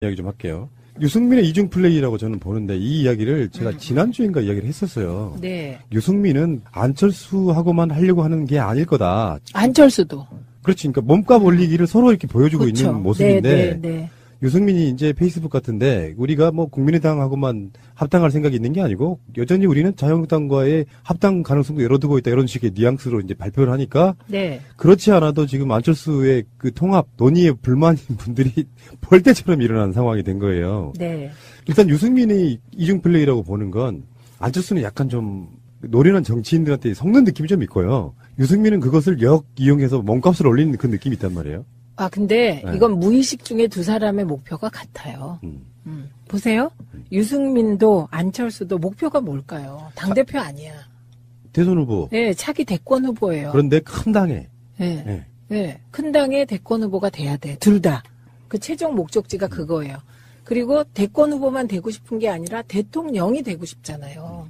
이야기 좀 할게요. 유승민의 이중 플레이라고 저는 보는데 이 이야기를 제가 지난주인가 이야기를 했었어요. 네. 유승민은 안철수하고만 하려고 하는 게 아닐 거다. 안철수도. 그렇지. 그러니까 몸값 올리기를 서로 이렇게 보여주고 그쵸. 있는 모습인데 네. 유승민이 이제 페이스북 같은데 우리가 뭐 국민의당하고만 합당할 생각이 있는 게 아니고 여전히 우리는 자유한국당과의 합당 가능성도 열어두고 있다 이런 식의 뉘앙스로 이제 발표를 하니까 네. 그렇지 않아도 지금 안철수의 그 통합 논의에 불만인 분들이 벌떼처럼 일어나는 상황이 된 거예요. 네. 일단 유승민의 이중 플레이라고 보는 건 안철수는 약간 좀 노련한 정치인들한테 섞는 느낌이 좀 있고요. 유승민은 그것을 이용해서 몸값을 올리는 그 느낌이 있단 말이에요. 아, 근데 네. 이건 무의식 중에 두 사람의 목표가 같아요. 보세요. 유승민도 안철수도 목표가 뭘까요? 당대표 아니야. 대선 후보. 네, 차기 대권 후보예요. 그런데 큰 당에. 네. 네. 네. 큰 당의 대권 후보가 돼야 돼. 둘 다. 그 최종 목적지가 그거예요. 그리고 대권 후보만 되고 싶은 게 아니라 대통령이 되고 싶잖아요.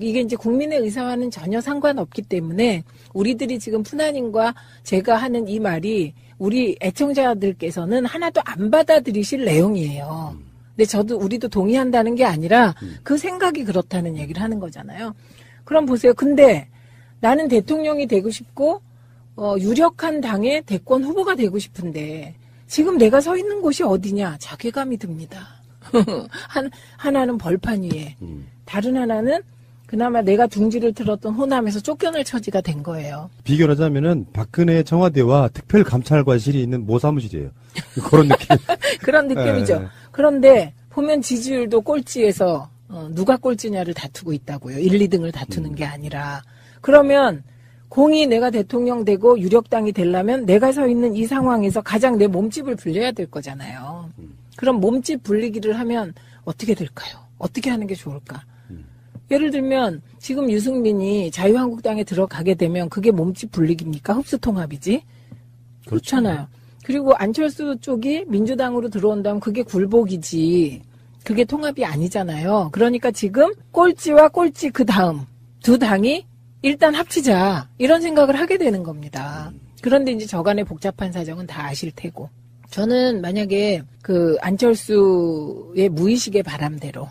이게 이제 국민의 의사와는 전혀 상관없기 때문에 우리들이 지금 푸나님과 제가 하는 이 말이 우리 애청자들께서는 하나도 안 받아들이실 내용이에요. 근데 우리도 동의한다는 게 아니라 그 생각이 그렇다는 얘기를 하는 거잖아요. 그럼 보세요. 근데 나는 대통령이 되고 싶고 유력한 당의 대권 후보가 되고 싶은데 지금 내가 서 있는 곳이 어디냐? 자괴감이 듭니다. 하나는 벌판 위에, 다른 하나는 그나마 내가 둥지를 틀었던 호남에서 쫓겨날 처지가 된 거예요. 비교를 하자면은 박근혜 청와대와 특별감찰관실이 있는 모사무실이에요. 그런 느낌. 그런 느낌이죠. 네. 그런데 보면 지지율도 꼴찌에서 누가 꼴찌냐를 다투고 있다고요. 1, 2등을 다투는 게 아니라. 그러면 공이 내가 대통령 되고 유력당이 되려면 내가 서 있는 이 상황에서 가장 내 몸집을 불려야 될 거잖아요. 그럼 몸집 불리기를 하면 어떻게 될까요? 어떻게 하는 게 좋을까? 예를 들면 지금 유승민이 자유한국당에 들어가게 되면 그게 몸집 불리기입니까? 흡수통합이지? 그렇잖아요. 그리고 안철수 쪽이 민주당으로 들어온다면 그게 굴복이지. 그게 통합이 아니잖아요. 그러니까 지금 꼴찌와 꼴찌 그 다음 두 당이 일단 합치자 이런 생각을 하게 되는 겁니다. 그런데 이제 저간의 복잡한 사정은 다 아실 테고. 저는 만약에 그 안철수의 무의식의 바람대로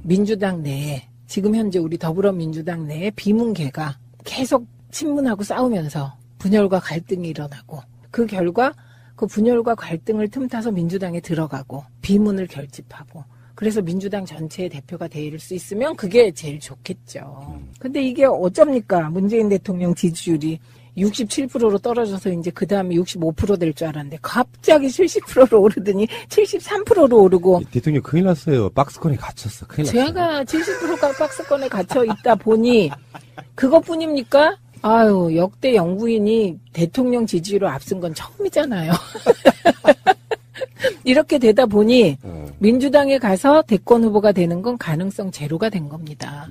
민주당 내에 지금 현재 우리 더불어민주당 내에 비문계가 계속 친문하고 싸우면서 분열과 갈등이 일어나고 그 결과 그 분열과 갈등을 틈타서 민주당에 들어가고 비문을 결집하고 그래서 민주당 전체의 대표가 될 수 있으면 그게 제일 좋겠죠. 근데 이게 어쩝니까? 문재인 대통령 지지율이 67%로 떨어져서 이제 그 다음에 65% 될 줄 알았는데 갑자기 70%로 오르더니 73%로 오르고. 대통령 큰일 났어요. 박스권에 갇혔어. 큰일 났어요. 제가 70%가 박스권에 갇혀 있다 보니 그것뿐입니까? 아유, 역대 영부인이 대통령 지지율을 앞선 건 처음이잖아요. 이렇게 되다 보니 민주당에 가서 대권 후보가 되는 건 가능성 제로가 된 겁니다.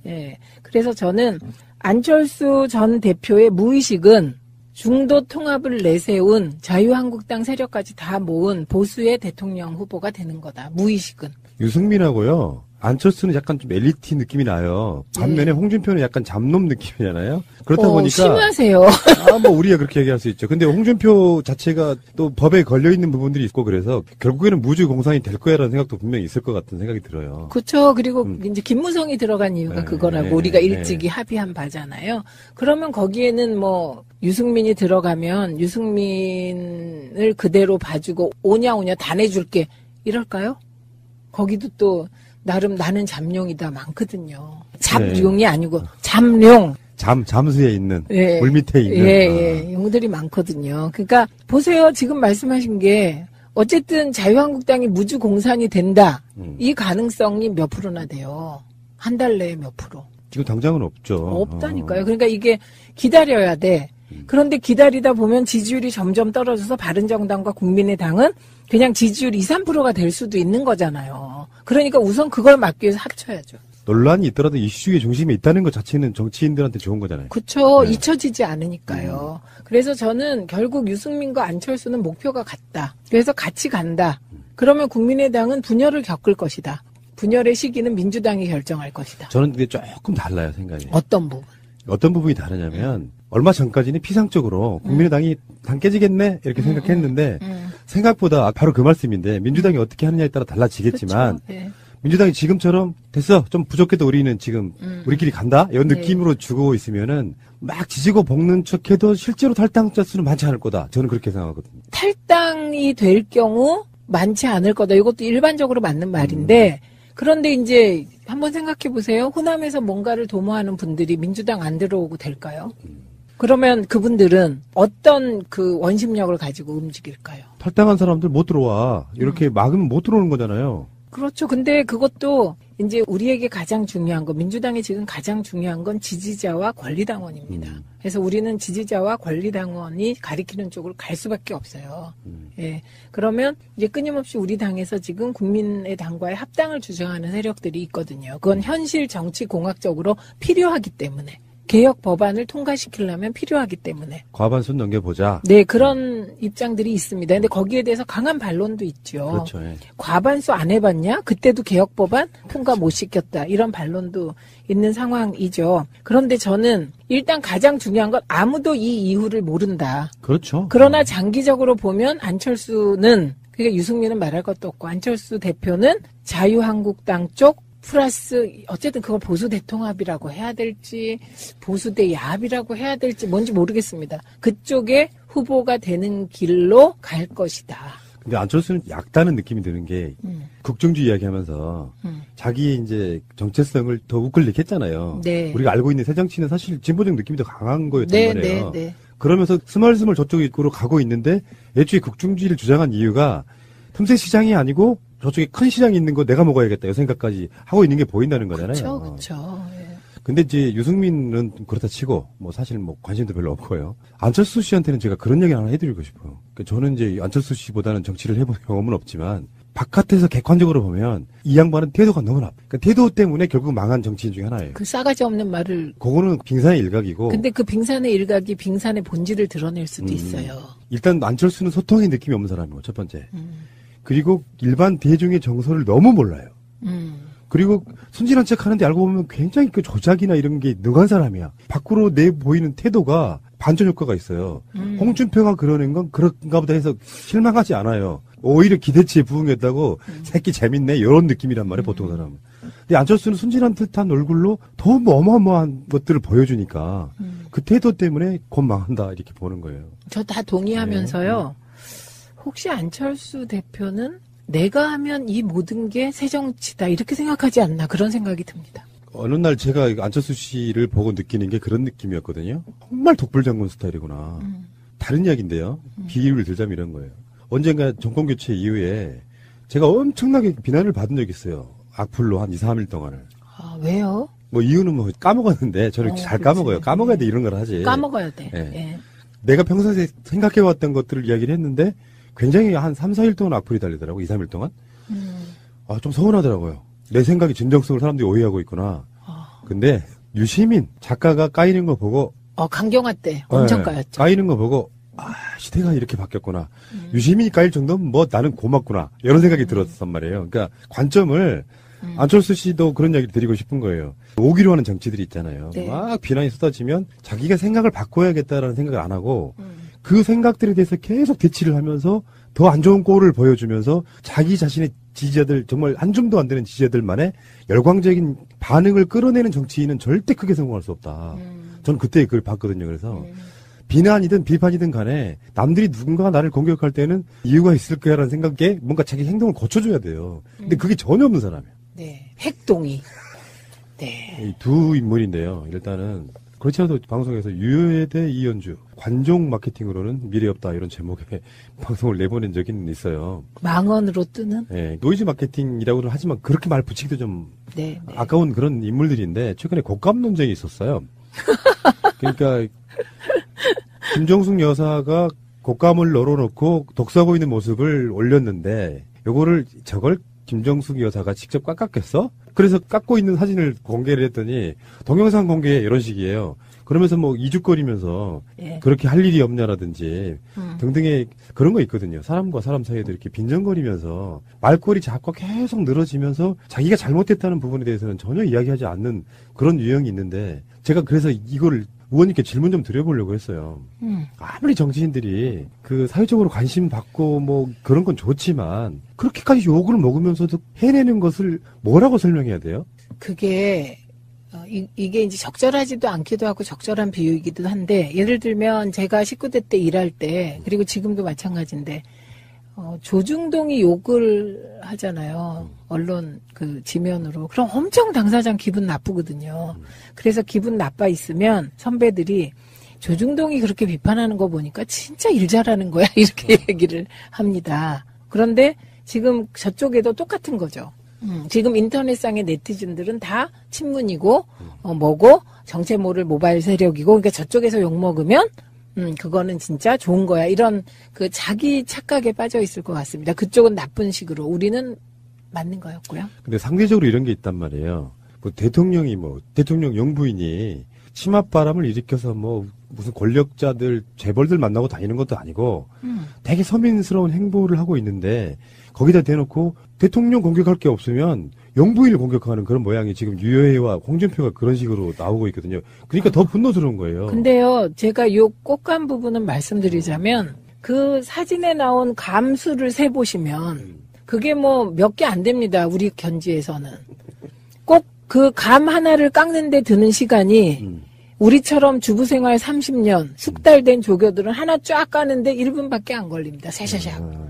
예. 그래서 저는 안철수 전 대표의 무의식은 중도 통합을 내세운 자유한국당 세력까지 다 모은 보수의 대통령 후보가 되는 거다. 무의식은. 유승민하고요. 안철수는 약간 좀 엘리트 느낌이 나요. 반면에 홍준표는 약간 잡놈 느낌이잖아요. 그렇다 보니까 심하세요. 뭐 우리가 그렇게 얘기할 수 있죠. 근데 홍준표 자체가 또 법에 걸려 있는 부분들이 있고 그래서 결국에는 무주 공산이 될 거야라는 생각도 분명히 있을 것 같은 생각이 들어요. 그렇죠. 그리고 이제 김무성이 들어간 이유가 네, 그거라고 네, 우리가 네. 일찍이 합의한 바잖아요. 그러면 거기에는 뭐 유승민이 들어가면 유승민을 그대로 봐주고 오냐 다 내줄게 이럴까요? 거기도 또 나름 나는 잠룡이다 많거든요. 잡룡이 아니고 잠룡. 잠수에 있는 예. 물 밑에 있는 예. 용들이 많거든요. 그러니까 보세요. 지금 말씀하신 게 어쨌든 자유한국당이 무주 공산이 된다. 이 가능성이 몇 프로나 돼요. 한 달 내에 몇 프로. 지금 당장은 없죠. 없다니까요. 그러니까 이게 기다려야 돼. 그런데 기다리다 보면 지지율이 점점 떨어져서 바른정당과 국민의당은 그냥 지지율 2, 3%가 될 수도 있는 거잖아요. 그러니까 우선 그걸 막기 위해서 합쳐야죠. 논란이 있더라도 이슈의 중심에 있다는 것 자체는 정치인들한테 좋은 거잖아요. 그렇죠. 네. 잊혀지지 않으니까요. 그래서 저는 결국 유승민과 안철수는 목표가 같다. 그래서 같이 간다. 그러면 국민의당은 분열을 겪을 것이다. 분열의 시기는 민주당이 결정할 것이다. 저는 그게 조금 달라요, 생각이. 어떤 부분? 어떤 부분이 다르냐면 얼마 전까지는 피상적으로 국민의당이 당 깨지겠네 이렇게 생각했는데 생각보다 바로 그 말씀인데 민주당이 어떻게 하느냐에 따라 달라지겠지만 그렇죠. 예. 민주당이 지금처럼 됐어 좀 부족해도 우리는 지금 우리끼리 간다 이런 네. 느낌으로 주고 있으면은 막 지지고 볶는 척해도 실제로 탈당자 수는 많지 않을 거다. 저는 그렇게 생각하거든요. 탈당이 될 경우 많지 않을 거다. 이것도 일반적으로 맞는 말인데 그런데 이제 한번 생각해 보세요. 호남에서 뭔가를 도모하는 분들이 민주당 안 들어오고 될까요? 그러면 그분들은 어떤 그 원심력을 가지고 움직일까요? 탈당한 사람들 못 들어와. 이렇게 막으면 못 들어오는 거잖아요. 그렇죠. 근데 그것도 이제 우리에게 가장 중요한 거, 민주당이 지금 가장 중요한 건 지지자와 권리당원입니다. 그래서 우리는 지지자와 권리당원이 가리키는 쪽으로 갈 수밖에 없어요. 예. 그러면 이제 끊임없이 우리 당에서 지금 국민의 당과의 합당을 주장하는 세력들이 있거든요. 그건 현실 정치 공학적으로 필요하기 때문에. 개혁 법안을 통과시키려면 필요하기 때문에. 과반수 넘겨보자. 네, 그런 입장들이 있습니다. 근데 거기에 대해서 강한 반론도 있죠. 그렇죠. 예. 과반수 안 해봤냐? 그때도 개혁 법안 통과 못 시켰다. 이런 반론도 있는 상황이죠. 그런데 저는 일단 가장 중요한 건 아무도 이 이유를 모른다. 그렇죠. 그러나 장기적으로 보면 안철수는, 그러니까 유승민은 말할 것도 없고 안철수 대표는 자유한국당 쪽 플러스 어쨌든 그걸 보수 대통합이라고 해야 될지 보수 대 야합이라고 해야 될지 뭔지 모르겠습니다. 그쪽에 후보가 되는 길로 갈 것이다. 근데 안철수는 약다는 느낌이 드는 게 국정주의 이야기하면서 자기 이제 정체성을 더 우클릭했잖아요. 네. 우리가 알고 있는 새정치는 사실 진보적 느낌이 더 강한 거였단 네, 말이에요. 네, 네. 그러면서 스멀스멀 저쪽으로 가고 있는데 애초에 국중주의를 주장한 이유가 틈새 시장이 아니고 저쪽에 큰 시장이 있는 거 내가 먹어야겠다 이 생각까지 하고 있는 게 보인다는 거잖아요. 그렇죠, 그렇죠. 예. 근데 이제 유승민은 그렇다 치고 뭐 사실 뭐 관심도 별로 없고요. 안철수 씨한테는 제가 그런 얘기 하나 해드리고 싶어요. 그러니까 저는 이제 안철수 씨보다는 정치를 해본 경험은 없지만 바깥에서 객관적으로 보면 이 양반은 태도가 너무 나빠. 그러니까 태도 때문에 결국 망한 정치인 중에 하나예요. 그 싸가지 없는 말을. 그거는 빙산의 일각이고. 근데 그 빙산의 일각이 빙산의 본질을 드러낼 수도 있어요. 일단 안철수는 소통의 느낌이 없는 사람이고 첫 번째. 그리고 일반 대중의 정서를 너무 몰라요. 그리고 순진한 척 하는데 알고 보면 굉장히 그 조작이나 이런 게 능한 사람이야. 밖으로 내 보이는 태도가 반전 효과가 있어요. 홍준표가 그러는 건 그런가 보다 해서 실망하지 않아요. 오히려 기대치에 부응했다고 새끼 재밌네 이런 느낌이란 말이에요. 보통 사람은. 근데 안철수는 순진한 듯한 얼굴로 더 어마어마한 것들을 보여주니까 그 태도 때문에 곧 망한다 이렇게 보는 거예요. 저 다 동의하면서요. 혹시 안철수 대표는 내가 하면 이 모든 게 새정치다 이렇게 생각하지 않나 그런 생각이 듭니다. 어느 날 제가 안철수 씨를 보고 느끼는 게 그런 느낌이었거든요. 정말 독불장군 스타일이구나. 다른 이야기인데요. 비유를 들자면 이런 거예요. 언젠가 정권교체 이후에 제가 엄청나게 비난을 받은 적이 있어요. 악플로 한 2, 3일 동안을. 아, 왜요? 뭐 이유는 뭐 까먹었는데 저는 잘 그렇지. 까먹어요. 까먹어야 돼 이런 걸 하지. 까먹어야 돼. 예. 예. 내가 평소에 생각해왔던 것들을 이야기를 했는데 굉장히 한 3, 4일 동안 악플이 달리더라고. 2, 3일 동안. 아, 좀 서운하더라고요. 내 생각이 진정성을 사람들이 오해하고 있구나. 근데 유시민 작가가 까이는 거 보고 강경화 때 엄청 네, 까였죠. 까이는 거 보고 시대가 이렇게 바뀌었구나. 유시민이 까일 정도면 뭐 나는 고맙구나. 이런 생각이 들었단 말이에요. 그러니까 관점을 안철수 씨도 그런 이야기를 드리고 싶은 거예요. 오기로 하는 정치들이 있잖아요. 네. 막 비난이 쏟아지면 자기가 생각을 바꿔야겠다라는 생각을 안 하고 그 생각들에 대해서 계속 대치를 하면서 더 안 좋은 꼴을 보여주면서 자기 자신의 지지자들 정말 한 줌도 안 되는 지지자들만의 열광적인 반응을 끌어내는 정치인은 절대 크게 성공할 수 없다. 저는 그때 그걸 봤거든요. 그래서 비난이든 비판이든 간에 남들이 누군가가 나를 공격할 때는 이유가 있을 거야라는 생각에 뭔가 자기 행동을 고쳐줘야 돼요. 근데 그게 전혀 없는 사람이에요. 네. 핵동의. 네. 이 두 인물인데요. 일단은 그렇지 않아도 방송에서 유효대 이현주 관종 마케팅으로는 미래 없다 이런 제목의 방송을 내보낸 적이 있어요. 망언으로 뜨는? 예, 노이즈 마케팅이라고는 하지만 그렇게 말 붙이기도 좀 네. 네. 아까운 그런 인물들인데 최근에 곡감 논쟁이 있었어요. 그러니까 김정숙 여사가 곡감을 널어놓고 독서하고 있는 모습을 올렸는데 저걸 김정숙 여사가 직접 깎았겠어? 그래서 깎고 있는 사진을 공개를 했더니 동영상 공개 이런 식이에요. 그러면서 뭐 이죽거리면서 예. 그렇게 할 일이 없냐라든지 등등의 그런 거 있거든요. 사람과 사람 사이에도 이렇게 빈정거리면서 말꼬리 자꾸 계속 늘어지면서 자기가 잘못했다는 부분에 대해서는 전혀 이야기하지 않는 그런 유형이 있는데 제가 그래서 이거를 의원님께 질문 좀 드려보려고 했어요. 아무리 정치인들이 그 사회적으로 관심 받고 뭐 그런 건 좋지만 그렇게까지 욕을 먹으면서도 해내는 것을 뭐라고 설명해야 돼요? 그게 이게 이제 적절하지도 않기도 하고 적절한 비유이기도 한데 예를 들면 제가 19대 때 일할 때 그리고 지금도 마찬가지인데 조중동이 욕을 하잖아요. 언론 그 지면으로. 그럼 엄청 당사장 기분 나쁘거든요. 그래서 기분 나빠 있으면 선배들이 조중동이 그렇게 비판하는 거 보니까 진짜 일 잘하는 거야. 이렇게 얘기를 합니다. 그런데 지금 저쪽에도 똑같은 거죠. 지금 인터넷상의 네티즌들은 다 친문이고 뭐고 정체 모를 모바일 세력이고 그러니까 저쪽에서 욕먹으면 그거는 진짜 좋은 거야. 이런 그 자기 착각에 빠져 있을 것 같습니다. 그쪽은 나쁜 식으로 우리는 맞는 거였고요. 근데 상대적으로 이런 게 있단 말이에요. 뭐 대통령이 대통령 영부인이 치맛바람을 일으켜서 뭐 무슨 권력자들 재벌들 만나고 다니는 것도 아니고 되게 서민스러운 행보를 하고 있는데 거기다 대놓고 대통령 공격할 게 없으면 영부인을 공격하는 그런 모양이 지금 유여해와 홍준표가 그런 식으로 나오고 있거든요. 그러니까 더 분노스러운 거예요. 근데요, 제가 요 꼭간 부분은 말씀드리자면 그 사진에 나온 감수를 세보시면 그게 뭐 몇 개 안 됩니다. 우리 견지에서는. 꼭 그 감 하나를 깎는데 드는 시간이 우리처럼 주부생활 30년 숙달된 조교들은 하나 쫙 까는데 1분밖에 안 걸립니다. 샤샤샥.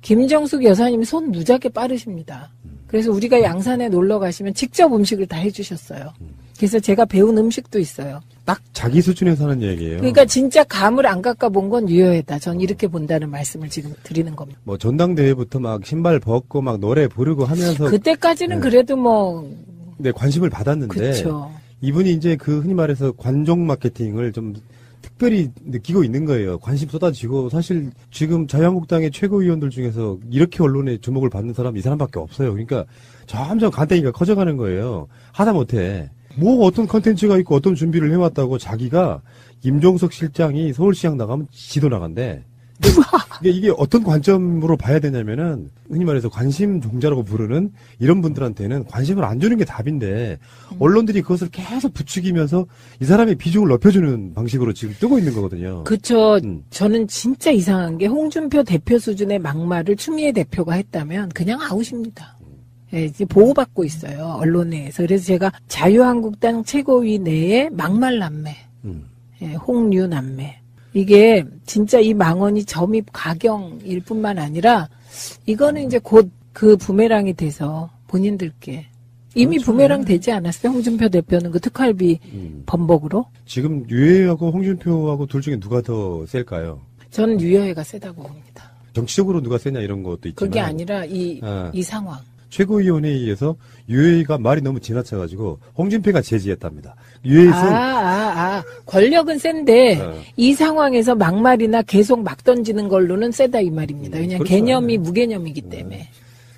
김정숙 여사님이 손 무지하게 빠르십니다. 그래서 우리가 양산에 놀러 가시면 직접 음식을 다 해주셨어요. 그래서 제가 배운 음식도 있어요. 딱 자기 수준에서 하는 얘기예요. 그러니까 진짜 감을 안 깎아본 건 유효했다. 전 이렇게 본다는 말씀을 지금 드리는 겁니다. 뭐 전당대회부터 막 신발 벗고 막 노래 부르고 하면서 그때까지는 네. 그래도 뭐 네, 관심을 받았는데 그쵸. 이분이 이제 그 흔히 말해서 관종 마케팅을 좀 특별히 느끼고 있는 거예요. 관심 쏟아지고 사실 지금 자유한국당의 최고위원들 중에서 이렇게 언론에 주목을 받는 사람 이 사람밖에 없어요. 그러니까 점점 간땡이가 커져가는 거예요. 하다못해 뭐 어떤 컨텐츠가 있고 어떤 준비를 해왔다고 자기가 임종석 실장이 서울시장 나가면 지도 나간대. 이게 어떤 관점으로 봐야 되냐면은 흔히 말해서 관심 종자라고 부르는 이런 분들한테는 관심을 안 주는 게 답인데 언론들이 그것을 계속 부추기면서 이 사람의 비중을 높여주는 방식으로 지금 뜨고 있는 거거든요. 그렇죠. 저는 진짜 이상한 게 홍준표 대표 수준의 막말을 추미애 대표가 했다면 그냥 아웃입니다. 예, 이제 보호받고 있어요. 언론에서. 그래서 제가 자유한국당 최고위 내에 막말 남매, 예, 홍류 남매. 이게 진짜 이 망언이 점입 가경일 뿐만 아니라 이거는 이제 곧 그 부메랑이 돼서 본인들께 이미 그렇죠. 부메랑 되지 않았어요? 홍준표 대표는 그 특활비 범벅으로? 지금 유해하고 홍준표하고 둘 중에 누가 더 셀까요? 저는 유여해가 세다고 봅니다. 정치적으로 누가 세냐 이런 것도 있지만 그게 아니라 이 상황. 최고위원회의에서 유해가 말이 너무 지나쳐가지고 홍준표가 제지했답니다. 유해에서 권력은 센데 이 상황에서 막말이나 계속 막 던지는 걸로는 세다 이 말입니다. 왜냐하면 그렇죠. 개념이 무개념이기 때문에.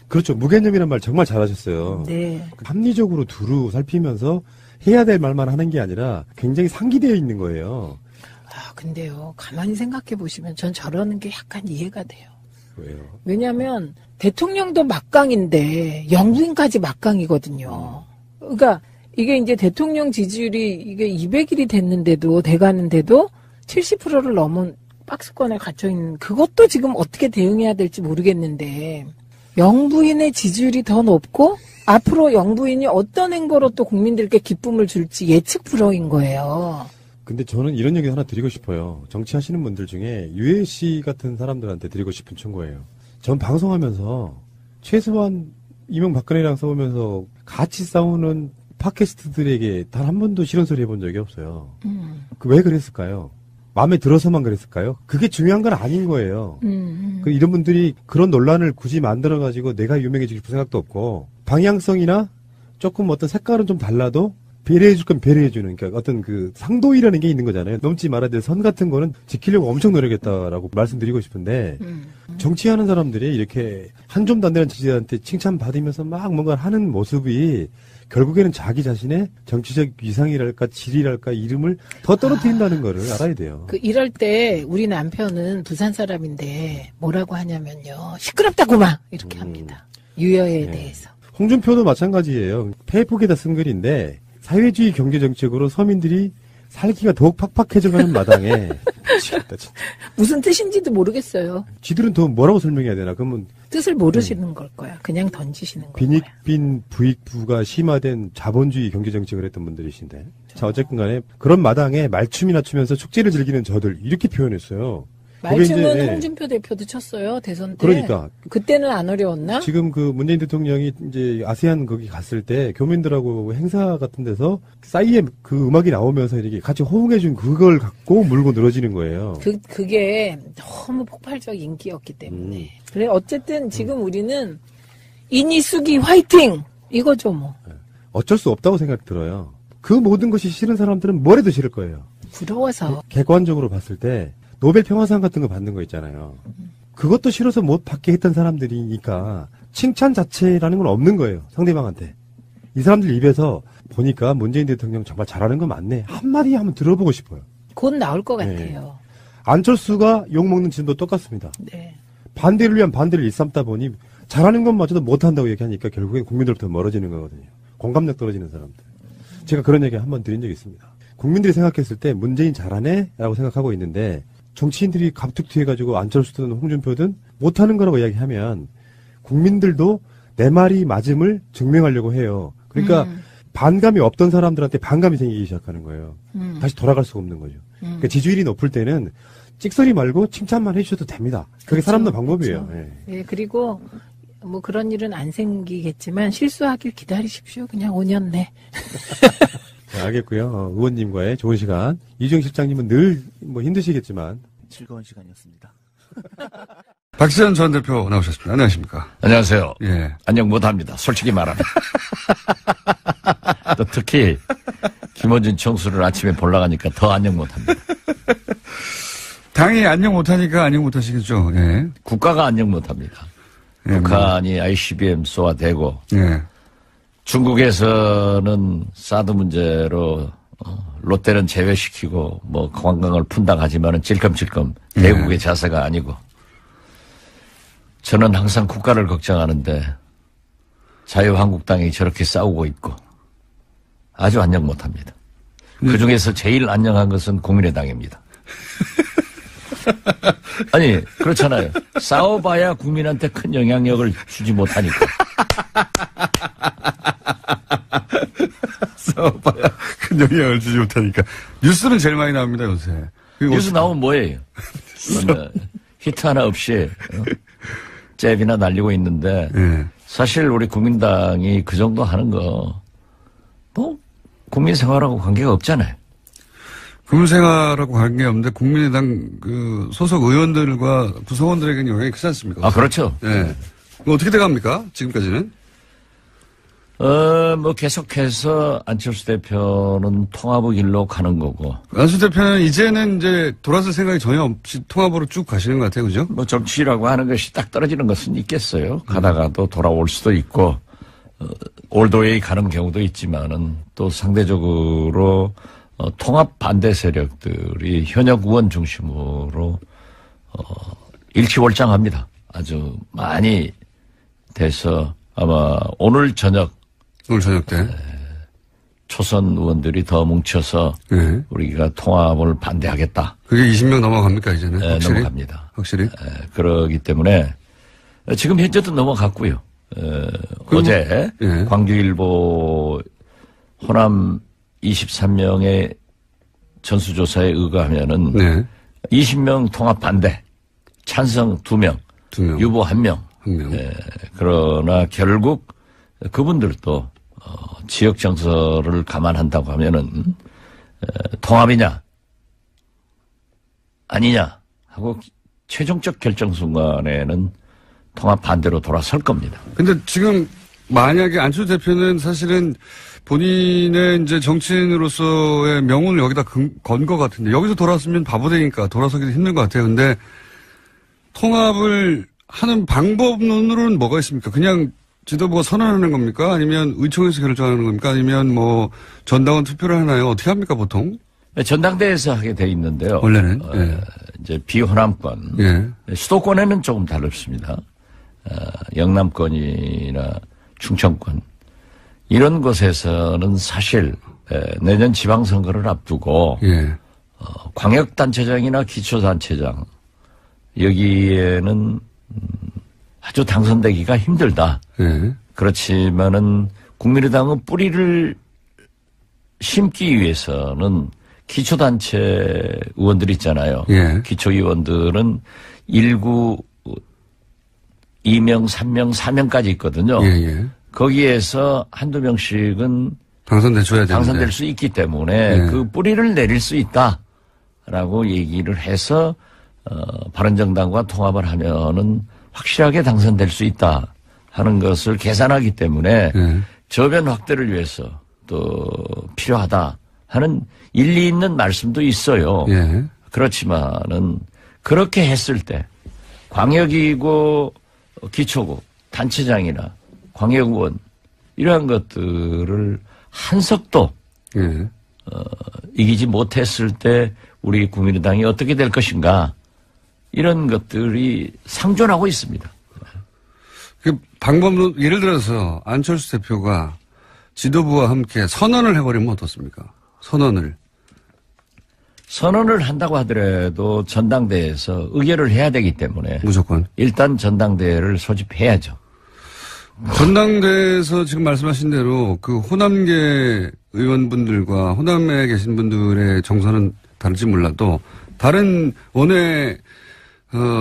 그렇죠. 무개념이란 말 정말 잘하셨어요. 네. 합리적으로 두루 살피면서 해야 될 말만 하는 게 아니라 굉장히 상기되어 있는 거예요. 근데요. 가만히 생각해 보시면 전 저러는 게 약간 이해가 돼요. 왜요? 왜냐하면 대통령도 막강인데 영부인까지 막강이거든요. 그러니까 이게 이제 대통령 지지율이 이게 200일이 됐는데도 돼가는데도 70%를 넘은 박스권에 갇혀 있는 그것도 지금 어떻게 대응해야 될지 모르겠는데 영부인의 지지율이 더 높고 앞으로 영부인이 어떤 행보로 또 국민들께 기쁨을 줄지 예측 불허인 거예요. 근데 저는 이런 얘기 하나 드리고 싶어요. 정치하시는 분들 중에 유해 씨 같은 사람들한테 드리고 싶은 충고예요. 전 방송하면서 최소한 이명박근혜랑 싸우면서 같이 싸우는 팟캐스트들에게 단 한 번도 싫은 소리 해본 적이 없어요. 왜 그랬을까요? 마음에 들어서만 그랬을까요? 그게 중요한 건 아닌 거예요. 이런 분들이 그런 논란을 굳이 만들어가지고 내가 유명해지고 싶은 생각도 없고 방향성이나 조금 어떤 색깔은 좀 달라도 배려해줄 건 배려해주는, 그러니까 어떤 그 상도이라는 게 있는 거잖아요. 넘지 말아야 될 선 같은 거는 지키려고 엄청 노력했다라고 말씀드리고 싶은데, 정치하는 사람들이 이렇게 한 줌도 안 되는 지지자한테 칭찬받으면서 막 뭔가 하는 모습이 결국에는 자기 자신의 정치적 위상이랄까 질이랄까 이름을 더 떨어뜨린다는 거를 알아야 돼요. 이럴 때 우리 남편은 부산 사람인데 뭐라고 하냐면요. 시끄럽다구만! 이렇게 합니다. 유여에 대해서. 홍준표도 마찬가지예요. 페이북에다 쓴 글인데, 사회주의 경제정책으로 서민들이 살기가 더욱 팍팍해져가는 마당에 미치겠다, 진짜. 무슨 뜻인지도 모르겠어요. 지들은 더 뭐라고 설명해야 되나? 그러면 뜻을 모르시는 걸 거야. 그냥 던지시는 거야. 빈익빈 부익부가 심화된 자본주의 경제정책을 했던 분들이신데. 자, 어쨌든 간에 그런 마당에 말춤이나 추면서 축제를 즐기는 저들 이렇게 표현했어요. 말춤은 이제, 홍준표 대표도 쳤어요. 대선 때. 그러니까. 그때는 안 어려웠나? 지금 그 문재인 대통령이 이제 아세안 거기 갔을 때 교민들하고 행사 같은 데서 싸이의 그 음악이 나오면서 이렇게 같이 호응해준 그걸 갖고 물고 늘어지는 거예요. 그게 너무 폭발적 인기였기 때문에. 그래, 어쨌든 지금 우리는 인이수기 화이팅! 이거죠, 뭐. 어쩔 수 없다고 생각 들어요. 그 모든 것이 싫은 사람들은 뭘 해도 싫을 거예요. 부러워서. 객관적으로 봤을 때 노벨 평화상 같은 거 받는 거 있잖아요. 그것도 싫어서 못 받게 했던 사람들이니까 칭찬 자체라는 건 없는 거예요. 상대방한테. 이 사람들 입에서 보니까 문재인 대통령 정말 잘하는 거 맞네. 한마디 한번 들어보고 싶어요. 곧 나올 것 네. 같아요. 안철수가 욕먹는 짓도 똑같습니다. 네. 반대를 위한 반대를 일삼다 보니 잘하는 것마저도 못한다고 얘기하니까 결국엔 국민들부터 멀어지는 거거든요. 공감력 떨어지는 사람들. 제가 그런 얘기 한번 드린 적이 있습니다. 국민들이 생각했을 때 문재인 잘하네? 라고 생각하고 있는데 정치인들이 갑툭튀해가지고 안철수든 홍준표든 못하는 거라고 이야기하면 국민들도 내 말이 맞음을 증명하려고 해요. 그러니까 반감이 없던 사람들한테 반감이 생기기 시작하는 거예요. 다시 돌아갈 수가 없는 거죠. 그러니까 지지율이 높을 때는 찍소리 말고 칭찬만 해주셔도 됩니다. 그게 그렇죠. 사람들 방법이에요. 그렇죠. 예. 예, 그리고 뭐 그런 일은 안 생기겠지만 실수하길 기다리십시오. 그냥 5년 내. 네, 알겠고요. 의원님과의 좋은 시간. 이주영 실장님은 늘 뭐 힘드시겠지만 즐거운 시간이었습니다. 박지원 전 대표 나오셨습니다. 안녕하십니까? 안녕하세요. 예. 안녕 못합니다. 솔직히 말하면. 또 특히 김어준 청수를 아침에 보러 가니까 더 안녕 못합니다. 당이 안녕 못하니까 안녕 못하시겠죠. 예. 국가가 안녕 못합니다. 예, 북한이 ICBM 쏘아대고 예. 중국에서는 사드 문제로 롯데는 제외시키고 뭐 관광을 푼다 하지만은 찔끔찔끔 대국의 자세가 아니고 저는 항상 국가를 걱정하는데 자유한국당이 저렇게 싸우고 있고 아주 안녕 못합니다. 그중에서 제일 안녕한 것은 국민의당입니다. 아니 그렇잖아요. 싸워봐야 국민한테 큰 영향력을 주지 못하니까. 싸워봐야 큰 영향을 주지 못하니까. 뉴스는 제일 많이 나옵니다, 요새. 뉴스 나오면 뭐예요? 히트 하나 없이 잽이나 날리고 있는데 예. 사실 우리 국민당이 그 정도 하는 거 뭐 국민 생활하고 관계가 없잖아요. 국민생활하고 관계없는데 국민의당 그 소속 의원들과 구성원들에게는 영향이 크지 않습니까? 아 그렇죠. 예. 어떻게 돼갑니까? 지금까지는? 뭐 계속해서 안철수 대표는 통합의 길로 가는 거고. 안철수 대표는 이제는 이제 돌아설 생각이 전혀 없이 통합으로 쭉 가시는 것 같아요, 그죠? 뭐 정치라고 하는 것이 딱 떨어지는 것은 있겠어요. 가다가도 돌아올 수도 있고 올드웨이 가는 경우도 있지만은 또 상대적으로 통합 반대 세력들이 현역 의원 중심으로 일치월장합니다. 아주 많이 돼서 아마 오늘 저녁 때 초선 의원들이 더 뭉쳐서 네. 우리가 통합을 반대하겠다. 그게 20명 넘어갑니까 이제는? 네, 확실히? 넘어갑니다. 확실히? 그러기 때문에 지금 현재도 넘어갔고요. 어제 예. 광주일보 호남 23명의 전수조사에 의거하면은 네. 20명 통합 반대, 찬성 2명, 2명. 유보 1명. 1명. 그러나 결국 그분들도 지역 정서를 감안한다고 하면은 통합이냐 아니냐 하고 최종적 결정 순간에는 통합 반대로 돌아설 겁니다. 근데 지금 만약에 안철수 대표는 사실은 본인의 이제 정치인으로서의 명운을 여기다 건 것 같은데 여기서 돌아서면 바보 되니까 돌아서기도 힘든 것 같아요. 근데 통합을 하는 방법론으로는 뭐가 있습니까? 그냥 지도부가 선언하는 겁니까? 아니면 의총에서 결정하는 겁니까? 아니면 뭐 전당원 투표를 하나요? 어떻게 합니까 보통? 전당대회에서 하게 돼 있는데요. 원래는 예. 이제 비호남권, 예. 수도권에는 조금 다릅니다. 영남권이나 충청권 이런 곳에서는 사실 내년 지방선거를 앞두고 예. 광역단체장이나 기초단체장 여기에는 아주 당선되기가 힘들다. 예. 그렇지만은 국민의당은 뿌리를 심기 위해서는 기초단체 의원들 있잖아요. 예. 기초의원들은 1구 2명, 3명, 4명까지 있거든요. 예, 예. 거기에서 한두 명씩은 당선돼줘야 되는데. 당선될 수 있기 때문에 예. 그 뿌리를 내릴 수 있다라고 얘기를 해서 바른정당과 통합을 하면은 확실하게 당선될 수 있다 하는 것을 계산하기 때문에 예. 저변 확대를 위해서 또 필요하다 하는 일리 있는 말씀도 있어요. 예. 그렇지만은 그렇게 했을 때 광역이고 기초국 단체장이나 광역의원 이러한 것들을 한석도 예. 이기지 못했을 때 우리 국민의당이 어떻게 될 것인가 이런 것들이 상존하고 있습니다. 그 방법은 예를 들어서 안철수 대표가 지도부와 함께 선언을 해버리면 어떻습니까? 선언을 한다고 하더라도 전당대회에서 의결을 해야 되기 때문에 무조건. 일단 전당대회를 소집해야죠. 전당대회에서 지금 말씀하신 대로 그 호남계 의원분들과 호남에 계신 분들의 정서는 다를지 몰라도 다른 원외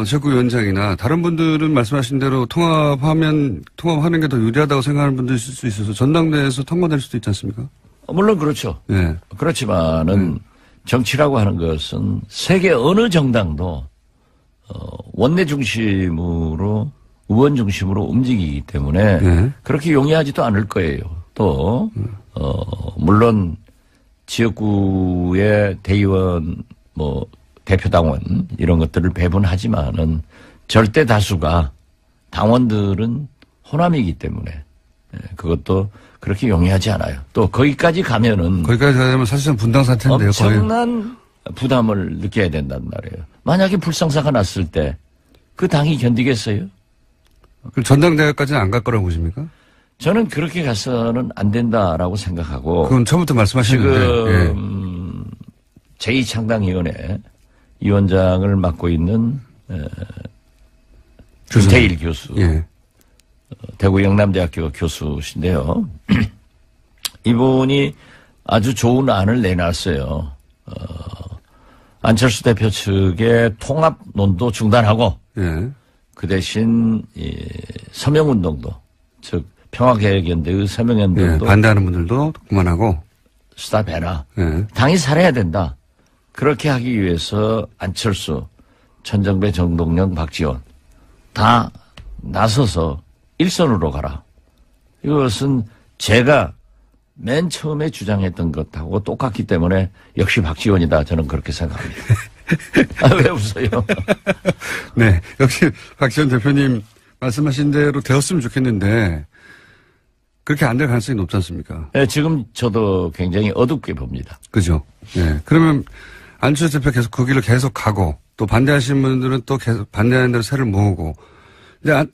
지역구위원장이나 다른 분들은 말씀하신 대로 통합하는 게 더 유리하다고 생각하는 분도 있을 수 있어서 전당대회에서 통과될 수도 있지 않습니까? 물론 그렇죠. 네. 그렇지만은 정치라고 하는 것은 세계 어느 정당도 원내 중심으로 의원 중심으로 움직이기 때문에 네. 그렇게 용이하지도 않을 거예요. 또 물론 지역구의 대의원 뭐 대표당원 이런 것들을 배분하지만은 절대 다수가 당원들은 호남이기 때문에 그것도 그렇게 용이하지 않아요. 또 거기까지 가면은 사실상 분당 사태인데요. 엄청난 부담을 느껴야 된단 말이에요. 만약에 불상사가 났을 때 그 당이 견디겠어요? 그럼 전당대회까지는 안 갈 거라고 보십니까? 저는 그렇게 가서는 안 된다라고 생각하고 그건 처음부터 말씀하셨는데 지금 제2창당위원회 위원장을 맡고 있는 김태일 교수, 예. 대구 영남대학교 교수신데요. 이분이 아주 좋은 안을 내놨어요. 안철수 대표 측의 통합론도 중단하고 예. 그 대신 서명운동도 즉 평화개혁연대의 서명운동도 예. 반대하는 분들도 그만하고 스탑해라. 예. 당이 살아야 된다. 그렇게 하기 위해서 안철수, 천정배, 정동영, 박지원 다 나서서 일선으로 가라. 이것은 제가 맨 처음에 주장했던 것하고 똑같기 때문에 역시 박지원이다. 저는 그렇게 생각합니다. 왜 웃어요? 네. 역시 박지원 대표님 말씀하신 대로 되었으면 좋겠는데 그렇게 안 될 가능성이 높지 않습니까? 네, 지금 저도 굉장히 어둡게 봅니다. 그죠? 네. 그러면 안철수 대표 계속 그 길을 계속 가고 또 반대하시는 분들은 또 계속 반대하는 대로 새를 모으고 근데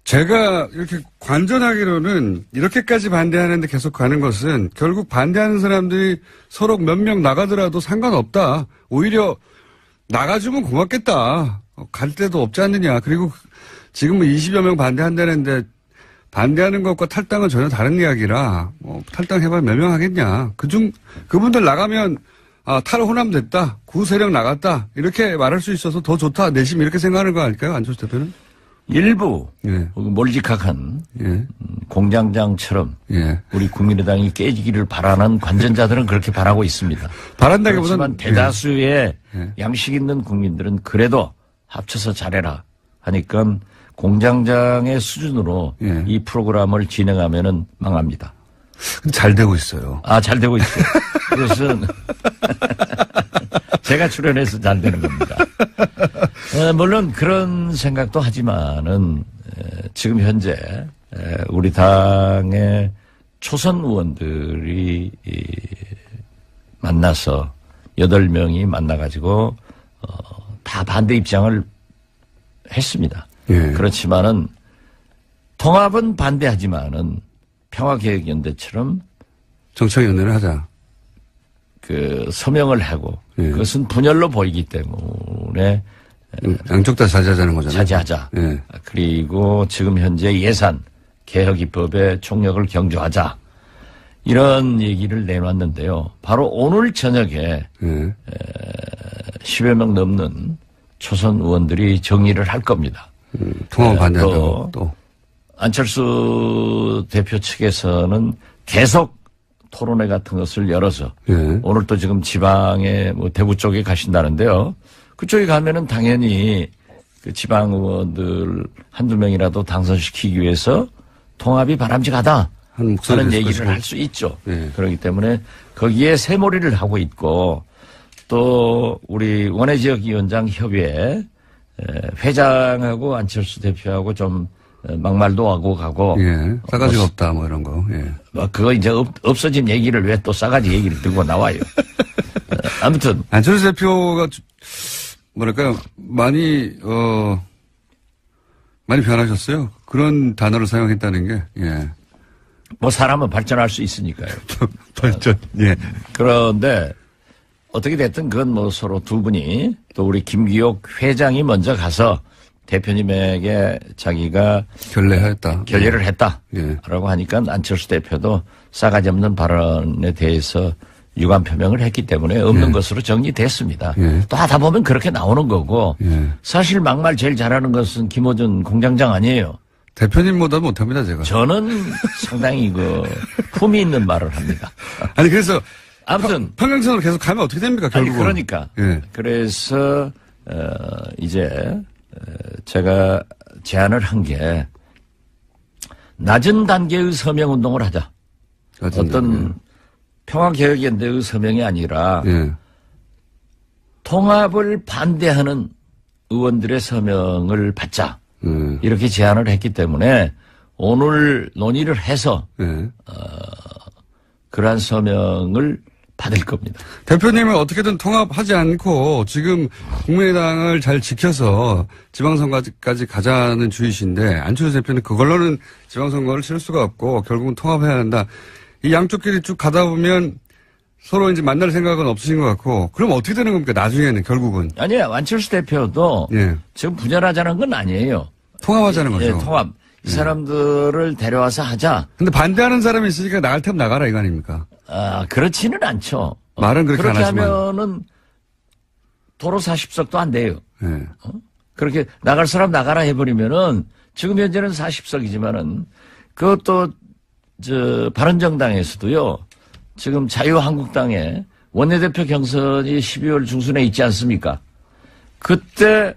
제가 이렇게 관전하기로는 이렇게까지 반대하는데 계속 가는 것은 결국 반대하는 사람들이 서로 몇 명 나가더라도 상관없다. 오히려 나가주면 고맙겠다. 갈 데도 없지 않느냐. 그리고 지금은 20여 명 반대한다는데 반대하는 것과 탈당은 전혀 다른 이야기라 탈당해봐야 몇 명 하겠냐. 그분들 나가면 탈호남 됐다. 구세력 나갔다. 이렇게 말할 수 있어서 더 좋다. 내심 이렇게 생각하는 거 아닐까요? 안철수 대표는? 일부 예. 몰직학한 예. 공장장처럼 예. 우리 국민의당이 깨지기를 바라는 관전자들은 그렇게 바라고 있습니다. 바란다기보다는 그렇지만 대다수의 예. 양식 있는 국민들은 그래도 합쳐서 잘해라 하니까 공장장의 수준으로 예. 이 프로그램을 진행하면은 망합니다. 잘 되고 있어요. 잘 되고 있어요. 그것은 제가 출연해서 잘 되는 겁니다. 물론 그런 생각도 하지만은 지금 현재 우리 당의 초선 의원들이 만나서 8명이 만나가지고 다 반대 입장을 했습니다. 예. 그렇지만은 통합은 반대하지만은 평화개혁연대처럼 정책위원회를 하자. 그 서명을 하고 예. 그것은 분열로 보이기 때문에 양쪽 다 자제하자는 거잖아요. 자제하자. 예. 그리고 지금 현재 예산 개혁 입법의 총력을 경주하자. 이런 얘기를 내놨는데요. 바로 오늘 저녁에 예. 10여 명 넘는 초선 의원들이 정리를 할 겁니다. 통합 반대한다고 또. 안철수 대표 측에서는 계속 토론회 같은 것을 열어서 예. 오늘 또 지금 지방에 뭐 대구 쪽에 가신다는데요. 그쪽에 가면은 당연히 그 지방 의원들 한두 명이라도 당선시키기 위해서 통합이 바람직하다 하는 얘기를 할 수 있죠. 예. 그렇기 때문에 거기에 새몰이를 하고 있고 또 우리 원외지역위원장 협의회 회장하고 안철수 대표하고 좀 막말도 하고 가고. 예. 싸가지가 없다, 뭐 이런 거. 예. 그거 이제 없어진 얘기를 왜 또 싸가지 얘기를 들고 나와요. 아무튼. 안철수 대표가, 뭐랄까요, 많이 변하셨어요. 그런 단어를 사용했다는 게, 예. 뭐 사람은 발전할 수 있으니까요. 발전, 예. 그런데 어떻게 됐든 그건 뭐 서로 두 분이 또 우리 김기옥 회장이 먼저 가서 대표님에게 자기가 결례를 했다. 예. 라고 하니까 안철수 대표도 싸가지 없는 발언에 대해서 유감 표명을 했기 때문에 없는 예. 것으로 정리됐습니다. 예. 또 하다 보면 그렇게 나오는 거고 예. 사실 막말 제일 잘하는 것은 김어준 공장장 아니에요. 대표님보다 못합니다, 제가. 저는 상당히 품이 있는 말을 합니다. 아니, 그래서. 아무튼. 평행선으로 계속 가면 어떻게 됩니까, 결국은? 아니, 그러니까. 예. 그래서, 이제, 제가 제안을 한 게, 낮은 단계의 서명 운동을 하자. 어떤 평화개혁연대의 서명이 아니라, 예. 통합을 반대하는 의원들의 서명을 받자. 이렇게 제안을 했기 때문에, 오늘 논의를 해서, 예. 그러한 서명을 받을 겁니다. 대표님은 어떻게든 통합하지 않고 지금 국민의당을 잘 지켜서 지방선거까지 가자는 주의신데 안철수 대표는 그걸로는 지방선거를 치를 수가 없고 결국은 통합해야 한다. 이 양쪽끼리 쭉 가다 보면 서로 이제 만날 생각은 없으신 것 같고 그럼 어떻게 되는 겁니까? 나중에는 결국은. 아니요. 안철수 대표도 예. 지금 분열하자는 건 아니에요. 통합하자는 거죠. 예, 통합. 이 사람들을 데려와서 하자. 근데 반대하는 사람이 있으니까 나갈 테면 나가라 이거 아닙니까? 아, 그렇지는 않죠. 말은 그렇게 안 하지만. 하면은 도로 40석도 안 돼요. 네. 그렇게 나갈 사람 나가라 해버리면은 지금 현재는 40석이지만은 그것도 바른정당에서도요. 지금 자유한국당에 원내대표 경선이 12월 중순에 있지 않습니까? 그때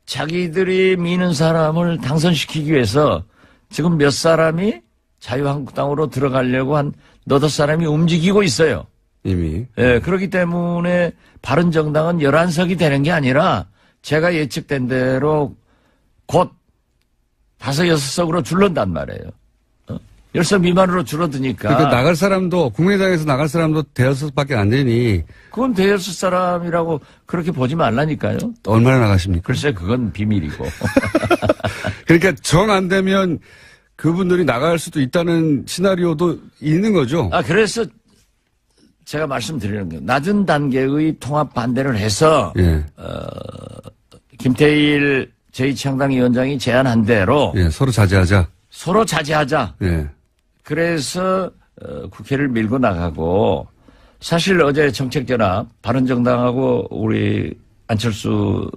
자기들이 미는 사람을 당선시키기 위해서 지금 몇 사람이 자유한국당으로 들어가려고 한 너댓 사람이 움직이고 있어요. 이미. 예, 그렇기 때문에 바른정당은 11석이 되는 게 아니라 제가 예측된 대로 곧 5, 6석으로 줄는단 말이에요. 10석 미만으로 줄어드니까. 그러니까 나갈 사람도, 국민의당에서 나갈 사람도 대여섯 밖에 안 되니. 그건 대여섯 사람이라고 그렇게 보지 말라니까요. 얼마나 나가십니까? 글쎄, 그건 비밀이고. 그러니까 정 안 되면 그분들이 나갈 수도 있다는 시나리오도 있는 거죠. 아, 그래서 제가 말씀드리는 거예요. 낮은 단계의 통합 반대를 해서, 예. 김태일 제2창당위원장이 제안한 대로. 예, 서로 자제하자. 서로 자제하자. 예. 그래서, 국회를 밀고 나가고, 사실 어제 정책연합, 바른정당하고 우리 안철수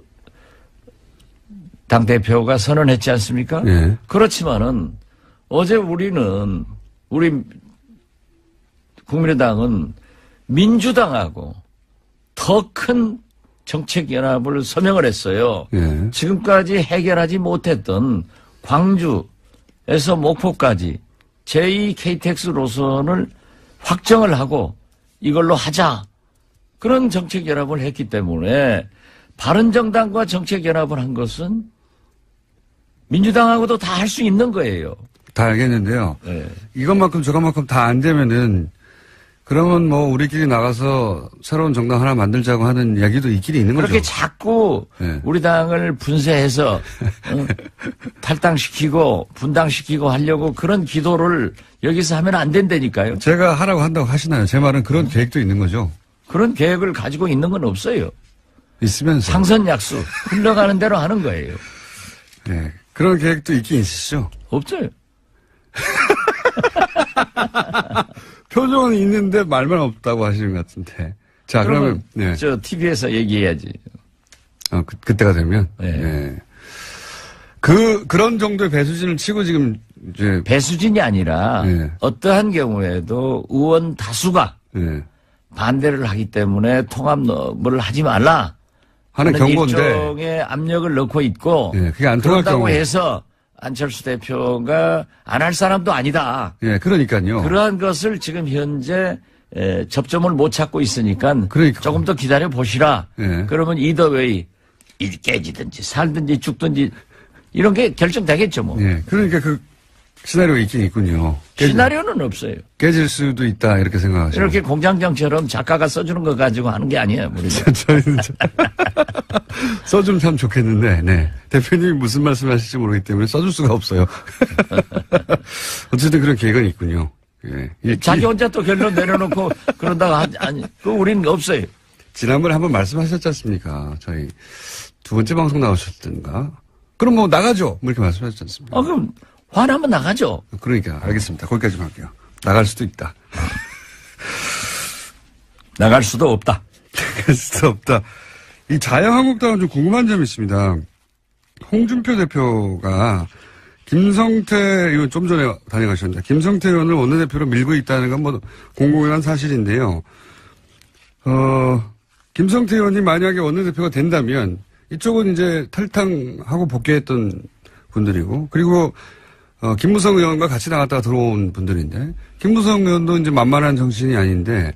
당대표가 선언했지 않습니까? 예. 그렇지만은, 어제 우리 국민의당은 민주당하고 더 큰 정책연합을 서명을 했어요. 예. 지금까지 해결하지 못했던 광주에서 목포까지 제2KTX 노선을 확정을 하고 이걸로 하자. 그런 정책연합을 했기 때문에 바른정당과 정책연합을 한 것은 민주당하고도 다 할 수 있는 거예요. 다 알겠는데요. 네. 이것만큼 저것만큼 다 안 되면은 그러면 뭐 우리끼리 나가서 새로운 정당 하나 만들자고 하는 이야기도 있긴 있는 거죠. 그렇게 자꾸 네. 우리 당을 분쇄해서 탈당시키고 분당시키고 하려고 그런 기도를 여기서 하면 안 된다니까요. 제가 하라고 한다고 하시나요? 제 말은 그런 계획도 있는 거죠. 그런 계획을 가지고 있는 건 없어요. 있으면서. 상선약수 흘러가는 대로 하는 거예요. 네. 그런 계획도 있긴 있으시죠? 없어요. 표정은 있는데 말만 없다고 하시는 것 같은데. 자, 그러면 네. 저 TV에서 얘기해야지. 그때가 되면. 네. 네. 그런 정도의 배수진을 치고 지금 이제 배수진이 아니라 네. 어떠한 경우에도 의원 다수가 네. 반대를 하기 때문에 통합을 하지 말라 하는 경고인데 일종의 압력을 넣고 있고 네, 그게 안 통할 그런다고 경우. 해서 안철수 대표가 안 할 사람도 아니다. 예, 그러니까요. 그러한 것을 지금 현재 접점을 못 찾고 있으니까 그러니까. 조금 더 기다려 보시라. 예. 그러면 이더웨이 깨지든지 살든지 죽든지 이런 게 결정되겠죠 뭐. 예, 그러니까 그 시나리오가 있긴 있군요. 시나리오는 없어요. 깨질 수도 있다 이렇게 생각하시죠. 이렇게 공장장처럼 작가가 써주는 거 가지고 하는 게 아니에요. 우리는. 저희는 써주면 참 좋겠는데, 네. 대표님이 무슨 말씀 하실지 모르기 때문에 써줄 수가 없어요. 어쨌든 그런 계획은 있군요. 예. 자기 혼자 또 결론 내려놓고 그런다가 아니, 그거 우리는 없어요. 지난번에 한번 말씀하셨지 않습니까? 저희 두 번째 방송 나오셨던가? 그럼 뭐 나가죠? 뭐 이렇게 말씀하셨지 않습니까? 그럼 화나면 나가죠. 그러니까, 알겠습니다. 거기까지만 할게요. 나갈 수도 있다. 나갈 수도 없다. 나갈 수도 없다. 이 자유한국당은 좀 궁금한 점이 있습니다. 홍준표 대표가 김성태 의원 좀 전에 다녀가셨는데 김성태 의원을 원내대표로 밀고 있다는 건 뭐 공공연한 사실인데요. 김성태 의원이 만약에 원내대표가 된다면 이쪽은 이제 탈당하고 복귀했던 분들이고 그리고 김무성 의원과 같이 나갔다가 들어온 분들인데 김무성 의원도 이제 만만한 정신이 아닌데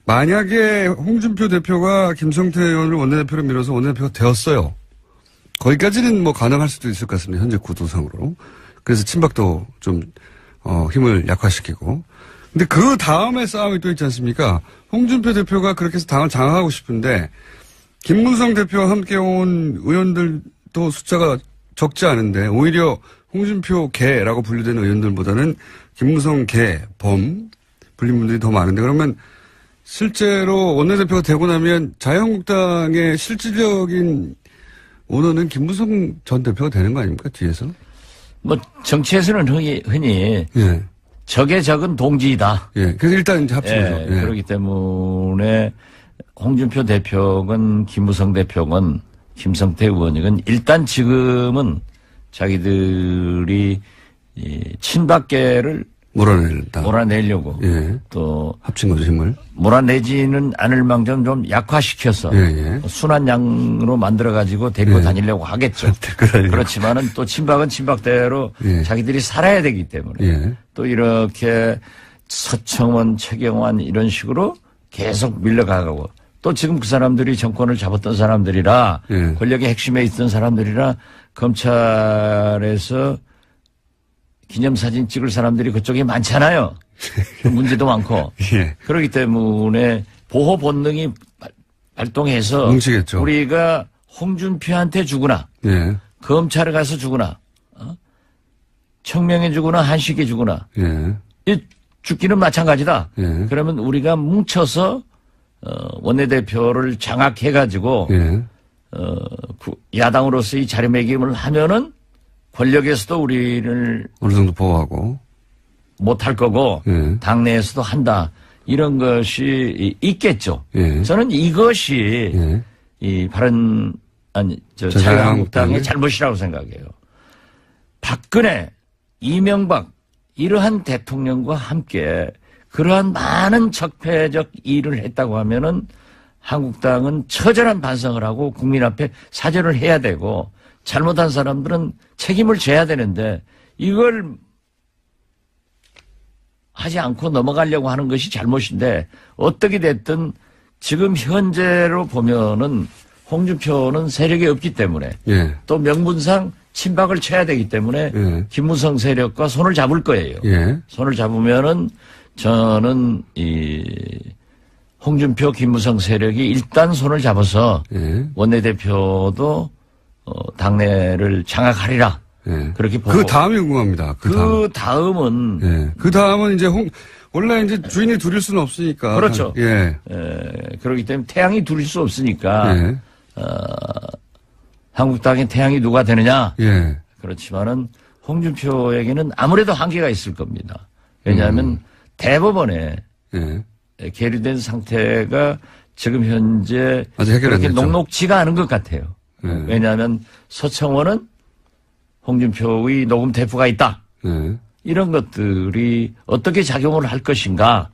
만약에 홍준표 대표가 김성태 의원을 원내대표로 밀어서 원내대표가 되었어요. 거기까지는 뭐 가능할 수도 있을 것 같습니다. 현재 구도상으로. 그래서 친박도 좀 힘을 약화시키고. 근데 그 다음에 싸움이 또 있지 않습니까? 홍준표 대표가 그렇게 해서 당을 장악하고 싶은데 김무성 대표와 함께 온 의원들도 숫자가 적지 않은데 오히려 홍준표 개라고 분류되는 의원들보다는 김무성 개, 범 불린 분들이 더 많은데 그러면 실제로 원내대표가 되고 나면 자유한국당의 실질적인 오너는 김무성 전 대표가 되는 거 아닙니까? 뒤에서? 뭐 정치에서는 흔히 예. 적의 적은 동지이다. 예. 그래서 일단 이제 합친 거죠. 예. 그렇기 때문에 홍준표 대표건 김무성 대표건 김성태 의원이건 일단 지금은 자기들이 이 친박계를 몰아내려고 예. 또 합친 거죠, 힘을. 몰아내지는 않을 망정 좀 약화시켜서 순한 양으로 만들어가지고 데리고 다니려고 하겠죠. 그렇지만은 또 친박은 친박대로 자기들이 살아야 되기 때문에 또 이렇게 서청원, 최경환 이런 식으로 계속 밀려가고 또 지금 그 사람들이 정권을 잡았던 사람들이라 권력의 핵심에 있던 사람들이라 검찰에서 기념사진 찍을 사람들이 그쪽에 많잖아요. 문제도 많고. 예. 그렇기 때문에 보호 본능이 발동해서 뭉치겠죠. 우리가 홍준표한테 주거나 검찰에 가서 주거나 청명해 주거나 한식에 주거나 이 죽기는 마찬가지다. 그러면 우리가 뭉쳐서 원내대표를 장악해가지고 야당으로서의 자리매김을 하면은 권력에서도 우리를 어느 정도 보호하고 못할 거고 당내에서도 한다 이런 것이 있겠죠. 저는 이것이 이 자유한국당의 잘못이라고 생각해요. 박근혜, 이명박 이러한 대통령과 함께 그러한 많은 적폐적 일을 했다고 하면은 한국당은 처절한 반성을 하고 국민 앞에 사죄를 해야 되고 잘못한 사람들은 책임을 져야 되는데 이걸 하지 않고 넘어가려고 하는 것이 잘못인데 어떻게 됐든 지금 현재로 보면은 홍준표는 세력이 없기 때문에 또 명분상 친박을 쳐야 되기 때문에 김무성 세력과 손을 잡을 거예요. 손을 잡으면은 저는 홍준표, 김무성 세력이 일단 손을 잡아서 예. 원내대표도 당내를 장악하리라. 예. 그렇게 보고. 그 다음이 궁금합니다. 그 다음은. 예. 그 다음은 이제 원래 이제 주인이 둘일 수는 없으니까. 그렇죠. 예. 그렇기 때문에 태양이 둘일 수 없으니까. 예. 한국당의 태양이 누가 되느냐. 예. 그렇지만은 홍준표에게는 아무래도 한계가 있을 겁니다. 왜냐하면 대법원에 예. 계류된 상태가 지금 현재 아직 해결 안 그렇게 됐죠. 녹록지가 않은 것 같아요. 네. 왜냐하면 서청원은 홍준표의 녹음 테이프가 있다. 예. 이런 것들이 어떻게 작용을 할 것인가.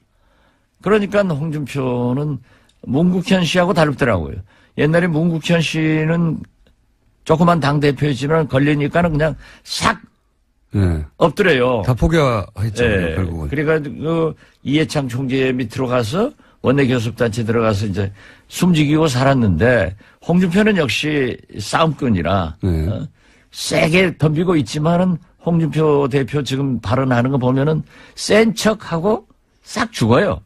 그러니까 홍준표는 문국현 씨하고 다르더라고요. 옛날에 문국현 씨는 조그만 당대표였지만 걸리니까는 그냥 싹 예. 엎드려요. 다 포기했죠. 예. 결국은. 그래가지고 이해창 총재 밑으로 가서 원내교섭단체 들어가서 이제 숨지기고 살았는데 홍준표는 역시 싸움꾼이라 네. 세게 덤비고 있지만은 홍준표 대표 지금 발언하는 거 보면은 센 척하고 싹 죽어요.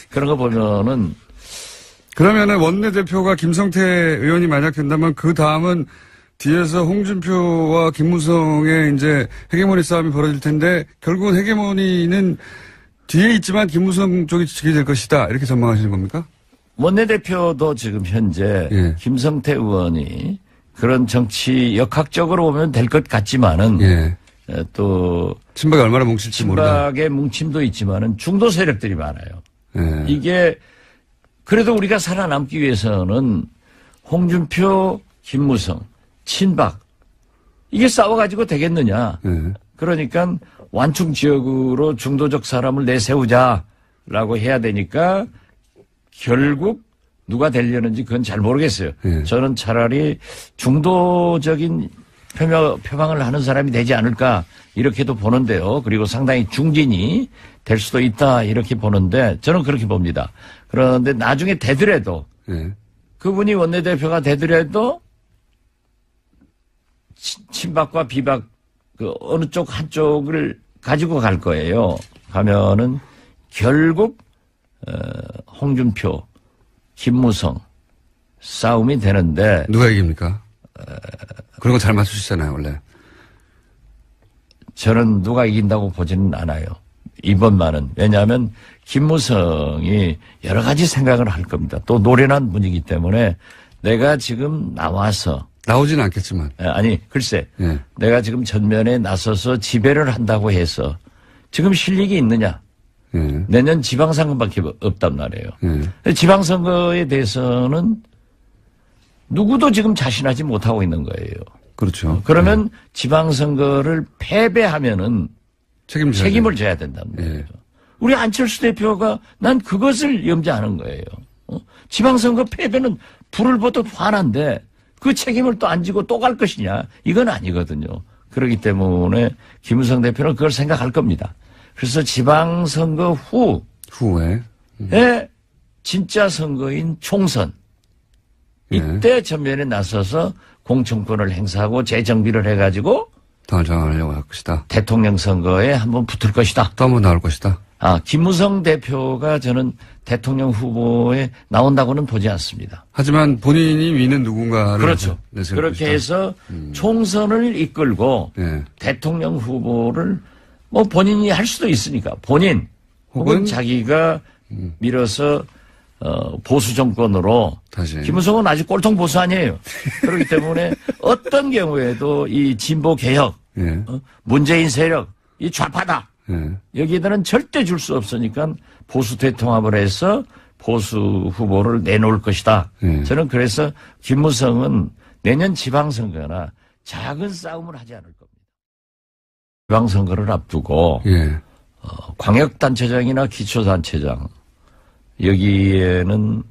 그런 거 보면은 그러면은 원내대표가 김성태 의원이 만약 된다면 그 다음은 뒤에서 홍준표와 김무성의 이제 헤게모니 싸움이 벌어질 텐데 결국은 헤게모니는 뒤에 있지만 김무성 쪽이 지게 될 것이다. 이렇게 전망하시는 겁니까? 원내대표도 지금 현재 예. 김성태 의원이 그런 정치 역학적으로 보면 될 것 같지만은 예. 또 친박이 얼마나 뭉칠지 모르다. 친박의 뭉침도 있지만은 중도 세력들이 많아요. 예. 이게 그래도 우리가 살아남기 위해서는 홍준표, 김무성, 친박 이게 싸워가지고 되겠느냐. 예. 그러니까 완충 지역으로 중도적 사람을 내세우자라고 해야 되니까 결국 누가 되려는지 그건 잘 모르겠어요. 예. 저는 차라리 중도적인 표방을 하는 사람이 되지 않을까 이렇게도 보는데요. 그리고 상당히 중진이 될 수도 있다 이렇게 보는데 저는 그렇게 봅니다. 그런데 나중에 되더라도 예. 그분이 원내대표가 되더라도 친박과 비박 그 어느 쪽 한쪽을 가지고 갈 거예요. 가면은 결국 홍준표, 김무성 싸움이 되는데 누가 이깁니까? 그런 거 잘 맞추시잖아요, 원래. 저는 누가 이긴다고 보지는 않아요. 이번만은. 왜냐하면 김무성이 여러 가지 생각을 할 겁니다. 또 노련한 분이기 때문에 내가 지금 나와서 나오지는 않겠지만. 아니 글쎄 예. 내가 지금 전면에 나서서 지배를 한다고 해서 지금 실력이 있느냐. 예. 내년 지방선거밖에 없단 말이에요. 예. 지방선거에 대해서는 누구도 지금 자신하지 못하고 있는 거예요. 그렇죠. 그러면 지방선거를 패배하면은 책임을 져야 된다는 거예요. 예. 우리 안철수 대표가 난 그것을 염려하는 거예요. 지방선거 패배는 불을 보듯 화난데 그 책임을 또 안 지고 또 갈 것이냐. 이건 아니거든요. 그렇기 때문에 김무성 대표는 그걸 생각할 겁니다. 그래서 지방선거 후에. 후에 진짜 선거인 총선. 이때 전면에 나서서 공천권을 행사하고 재정비를 해가지고 당을 장악하려고 할 것이다. 대통령 선거에 한번 붙을 것이다. 또 한 번 나올 것이다. 김무성 대표가 저는 대통령 후보에 나온다고는 보지 않습니다. 하지만 본인이 위는 누군가를 그렇죠. 내세울 그렇게 것이다. 해서 총선을 이끌고 예. 대통령 후보를 뭐 본인이 할 수도 있으니까 본인 혹은 자기가 밀어서 보수 정권으로 다시. 김무성은 아직 꼴통 보수 아니에요. 그렇기 때문에 어떤 경우에도 이 진보 개혁, 예. 문재인 세력, 이 좌파다. 예. 여기에들은 절대 줄 수 없으니까 보수 대통합을 해서 보수 후보를 내놓을 것이다. 예. 저는 그래서 김무성은 내년 지방선거나 작은 싸움을 하지 않을 겁니다. 지방선거를 앞두고 예. 광역단체장이나 기초단체장 여기에는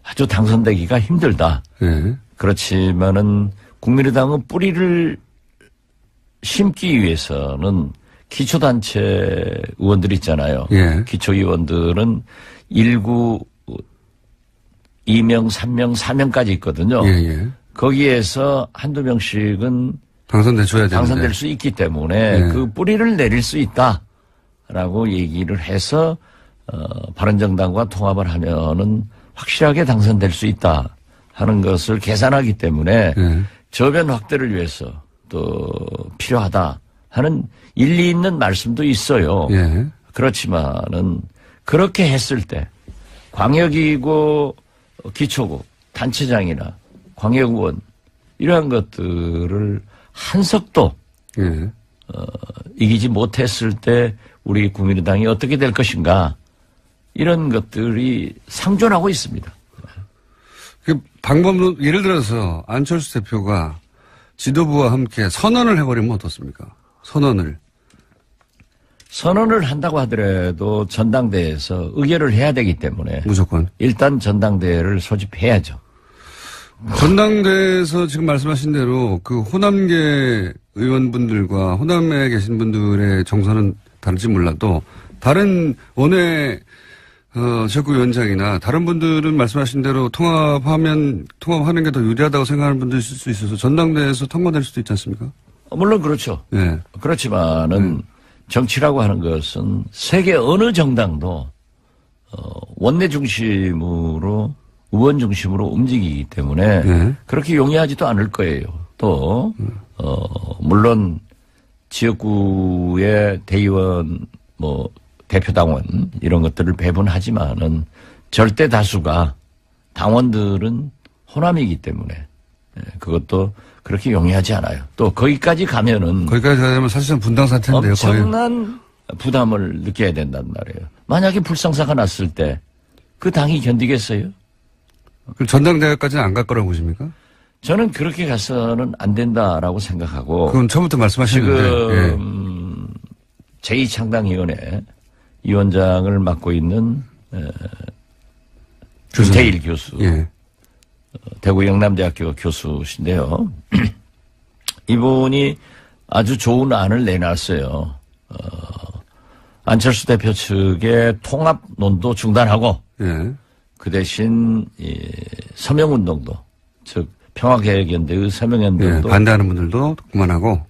아주 당선되기가 힘들다. 예. 그렇지만은 국민의당은 뿌리를 심기 위해서는 기초단체 의원들 있잖아요. 예. 기초의원들은 1구 2명, 3명, 4명까지 있거든요. 예. 예. 거기에서 한두 명씩은 당선돼줘야 되는데. 당선될 수 있기 때문에 예. 그 뿌리를 내릴 수 있다. 라고 얘기를 해서 바른정당과 통합을 하면은 확실하게 당선될 수 있다 하는 것을 계산하기 때문에 저변 확대를 위해서 또 필요하다 하는 일리 있는 말씀도 있어요. 예. 그렇지만은 그렇게 했을 때 광역이고 기초국 단체장이나 광역의원 이러한 것들을 한석도 예. 이기지 못했을 때 우리 국민의당이 어떻게 될 것인가 이런 것들이 상존하고 있습니다. 그 방법은 예를 들어서 안철수 대표가 지도부와 함께 선언을 해버리면 어떻습니까? 선언을 한다고 하더라도 전당대회에서 의결을 해야 되기 때문에 무조건 일단 전당대회를 소집해야죠. 전당대회에서 지금 말씀하신 대로 그 호남계 의원분들과 호남에 계신 분들의 정서는 다른지 몰라도 다른 원외 지역구위원장이나 다른 분들은 말씀하신 대로 통합하는 게 더 유리하다고 생각하는 분도 있을 수 있어서 전당대회에서 통과될 수도 있지 않습니까? 물론 그렇죠. 네. 그렇지만은 정치라고 하는 것은 세계 어느 정당도 원내 중심으로 의원 중심으로 움직이기 때문에 그렇게 용이하지도 않을 거예요. 또 물론 지역구의 대의원 대표당원 이런 것들을 배분하지만은 절대 다수가 당원들은 호남이기 때문에 그것도 그렇게 용이하지 않아요. 또 거기까지 가면 사실상 분당 사태인데요. 엄청난 부담을 느껴야 된단 말이에요. 만약에 불상사가 났을 때 그 당이 견디겠어요? 그럼 전당대회까지는 안 갈 거라고 보십니까? 저는 그렇게 가서는 안 된다라고 생각하고. 그건 처음부터 말씀하시는데. 지금 제2창당위원회 위원장을 맡고 있는 김태일 교수. 예. 대구 영남대학교 교수신데요. 이분이 아주 좋은 안을 내놨어요. 안철수 대표 측의 통합론도 중단하고 예. 그 대신 서명운동도 즉 평화개혁연대의 서명운동도 반대하는 분들도 그만하고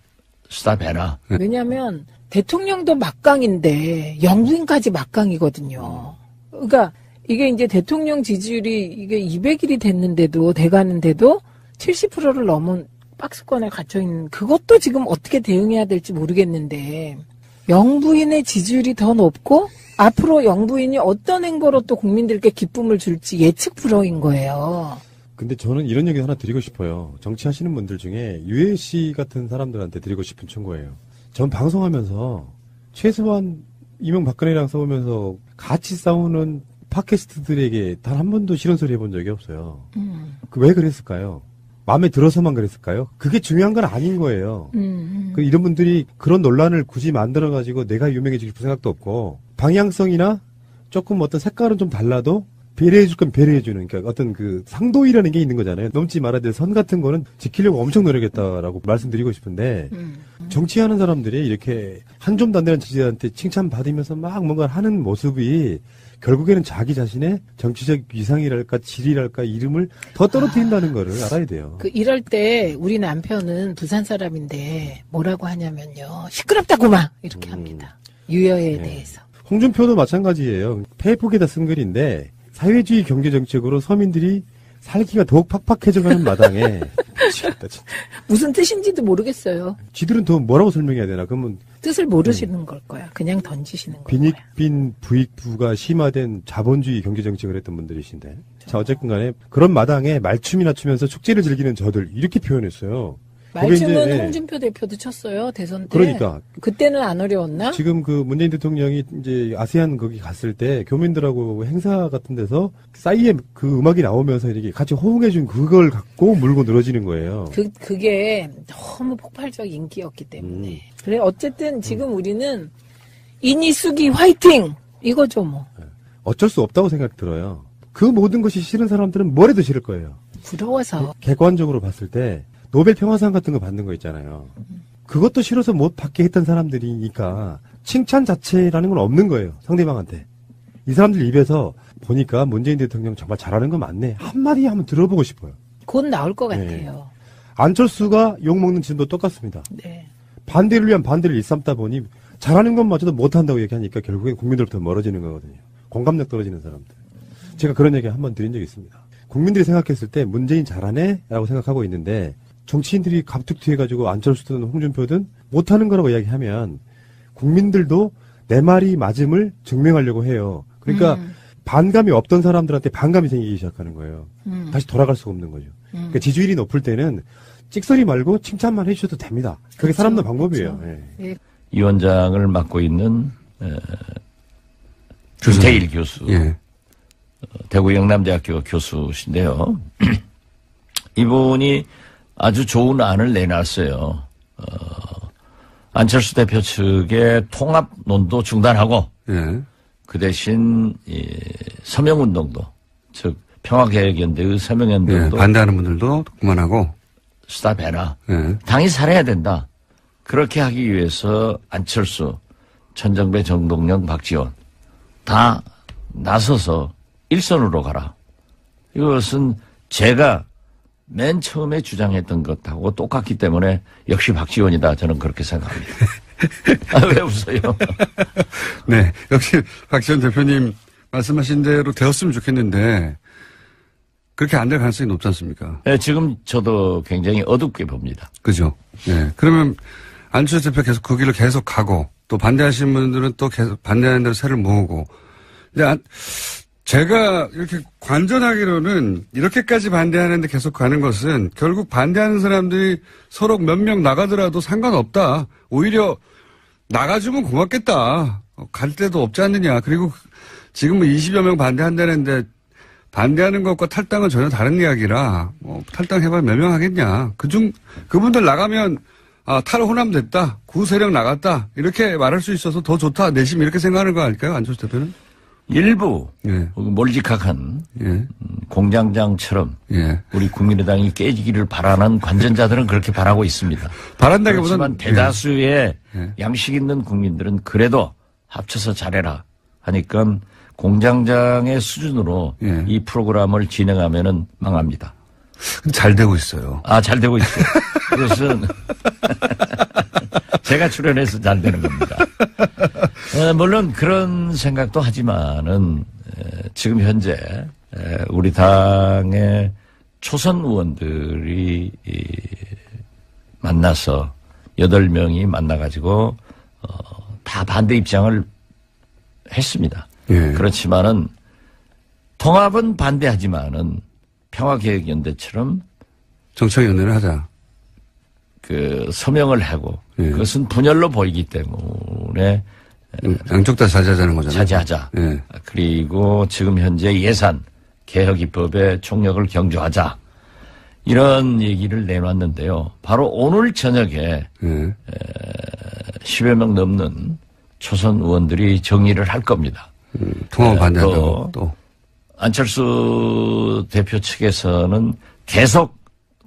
스탑해라. 왜냐하면 대통령도 막강인데 영부인까지 막강이거든요. 그러니까 이게 이제 대통령 지지율이 이게 200일이 됐는데도 돼가는데도 70%를 넘은 박스권에 갇혀 있는 그것도 지금 어떻게 대응해야 될지 모르겠는데 영부인의 지지율이 더 높고 앞으로 영부인이 어떤 행보로 또 국민들께 기쁨을 줄지 예측 불허인 거예요. 근데 저는 이런 얘기 하나 드리고 싶어요. 정치하시는 분들 중에 유해 씨 같은 사람들한테 드리고 싶은 충고예요. 전 방송하면서 최소한 이명박근혜랑 싸우면서 같이 싸우는 팟캐스트들에게 단 한 번도 싫은 소리 해본 적이 없어요. 왜 그랬을까요? 마음에 들어서만 그랬을까요? 그게 중요한 건 아닌 거예요. 이런 분들이 그런 논란을 굳이 만들어가지고 내가 유명해지고 싶은 생각도 없고 방향성이나 조금 어떤 색깔은 좀 달라도 배려해줄 건 배려해주는 그러니까 어떤 그 상도이라는 게 있는 거잖아요. 넘지 말아야 될 선 같은 거는 지키려고 엄청 노력했다라고 말씀드리고 싶은데 정치하는 사람들이 이렇게 한 줌도 안 되는 지지자한테 칭찬받으면서 막 뭔가 하는 모습이 결국에는 자기 자신의 정치적 위상이랄까 질이랄까 이름을 더 떨어뜨린다는 거를 알아야 돼요. 이럴 때 우리 남편은 부산 사람인데 뭐라고 하냐면요. 시끄럽다구만 이렇게 합니다. 유여에 대해서. 홍준표도 마찬가지예요. 페이북에다 쓴 글인데 사회주의 경제정책으로 서민들이 살기가 더욱 팍팍해져가는 마당에 미치겠다 진짜. 무슨 뜻인지도 모르겠어요. 지들은 더 뭐라고 설명해야 되나? 그러면 뜻을 모르시는 걸 거야. 그냥 던지시는 거야. 빈익빈 부익부가 심화된 자본주의 경제정책을 했던 분들이신데 자 어쨌든 간에 그런 마당에 말춤이나 추면서 축제를 즐기는 저들 이렇게 표현했어요. 말춤은 이제, 홍준표 대표도 쳤어요. 대선 때. 그러니까. 그때는 안 어려웠나? 지금 그 문재인 대통령이 이제 아세안 거기 갔을 때 교민들하고 행사 같은 데서 싸이의 그 음악이 나오면서 이렇게 같이 호응해준 그걸 갖고 물고 늘어지는 거예요. 그게 너무 폭발적 인기였기 때문에. 그래, 어쨌든 지금 우리는 인이수기 화이팅! 이거죠, 뭐. 어쩔 수 없다고 생각이 들어요. 그 모든 것이 싫은 사람들은 뭘 해도 싫을 거예요. 부러워서. 객관적으로 봤을 때 노벨 평화상 같은 거 받는 거 있잖아요. 그것도 싫어서 못 받게 했던 사람들이니까 칭찬 자체라는 건 없는 거예요. 상대방한테. 이 사람들 입에서 보니까 문재인 대통령 정말 잘하는 거 맞네. 한마디 한번 들어보고 싶어요. 곧 나올 것 같아요. 안철수가 욕먹는 지점도 똑같습니다. 네. 반대를 위한 반대를 일삼다 보니 잘하는 것마저도 못한다고 얘기하니까 결국엔 국민들부터 멀어지는 거거든요. 공감력 떨어지는 사람들. 제가 그런 얘기 한번 드린 적이 있습니다. 국민들이 생각했을 때 문재인 잘하네? 라고 생각하고 있는데 정치인들이 갑툭튀해가지고 안철수든 홍준표든 못하는 거라고 이야기하면 국민들도 내 말이 맞음을 증명하려고 해요. 그러니까 반감이 없던 사람들한테 반감이 생기기 시작하는 거예요. 다시 돌아갈 수가 없는 거죠. 그러니까 지지율이 높을 때는 찍소리 말고 칭찬만 해주셔도 됩니다. 그게 그렇죠. 사람들 방법이에요. 그렇죠. 예. 예. 이 원장을 맡고 있는 김태일 교수, 예. 대구 영남대학교 교수신데요. 이분이 아주 좋은 안을 내놨어요. 안철수 대표 측의 통합론도 중단하고 예. 그 대신 이 서명운동도, 즉 평화개혁연대의 서명운동도 예. 반대하는 분들도 그만하고 스탑해라. 예. 당이 살아야 된다. 그렇게 하기 위해서 안철수, 천정배, 정동영, 박지원 다 나서서 일선으로 가라. 이것은 제가 맨 처음에 주장했던 것하고 똑같기 때문에 역시 박지원이다. 저는 그렇게 생각합니다. 왜 웃어요? 네. 역시 박지원 대표님 말씀하신 대로 되었으면 좋겠는데 그렇게 안 될 가능성이 높지 않습니까? 네, 지금 저도 굉장히 어둡게 봅니다. 그죠? 예. 그러면 안철수 대표 계속 그 길로 계속 가고 또 반대하시는 분들은 또 계속 반대하는 대로 새를 모으고 이제 제가 이렇게 관전하기로는 이렇게까지 반대하는데 계속 가는 것은 결국 반대하는 사람들이 서로 몇 명 나가더라도 상관없다. 오히려 나가주면 고맙겠다. 갈 데도 없지 않느냐. 그리고 지금 뭐 20여 명 반대한다는데 반대하는 것과 탈당은 전혀 다른 이야기라 뭐 탈당해봐야 몇 명 하겠냐. 그분들 나가면 탈호남됐다. 구세력 나갔다. 이렇게 말할 수 있어서 더 좋다. 내심 이렇게 생각하는 거 아닐까요? 안철수 대표는? 일부 예. 몰직학한 예. 공장장처럼 예. 우리 국민의당이 깨지기를 바라는 관전자들은 그렇게 바라고 있습니다. 바란다기보다는 그렇지만 대다수의 예. 양식 있는 국민들은 그래도 합쳐서 잘해라 하니까 공장장의 수준으로 예. 이 프로그램을 진행하면은 망합니다. 잘 되고 있어요. 잘 되고 있어요. 그것은 제가 출연해서 잘 되는 겁니다. 물론 그런 생각도 하지만은 지금 현재 우리 당의 초선 의원들이 만나서 8명이 만나가지고 다 반대 입장을 했습니다. 예. 그렇지만은 통합은 반대하지만은 평화개혁연대처럼 정책연대를 하자. 그 서명을 하고 예. 그것은 분열로 보이기 때문에 양쪽 다 자제하자는 거잖아요. 자제하자. 예. 그리고 지금 현재 예산 개혁 입법의 총력을 경주하자. 이런 얘기를 내놨는데요. 바로 오늘 저녁에 예. 10여 명 넘는 초선 의원들이 정의를 할 겁니다. 통합 반대한다고 또. 안철수 대표 측에서는 계속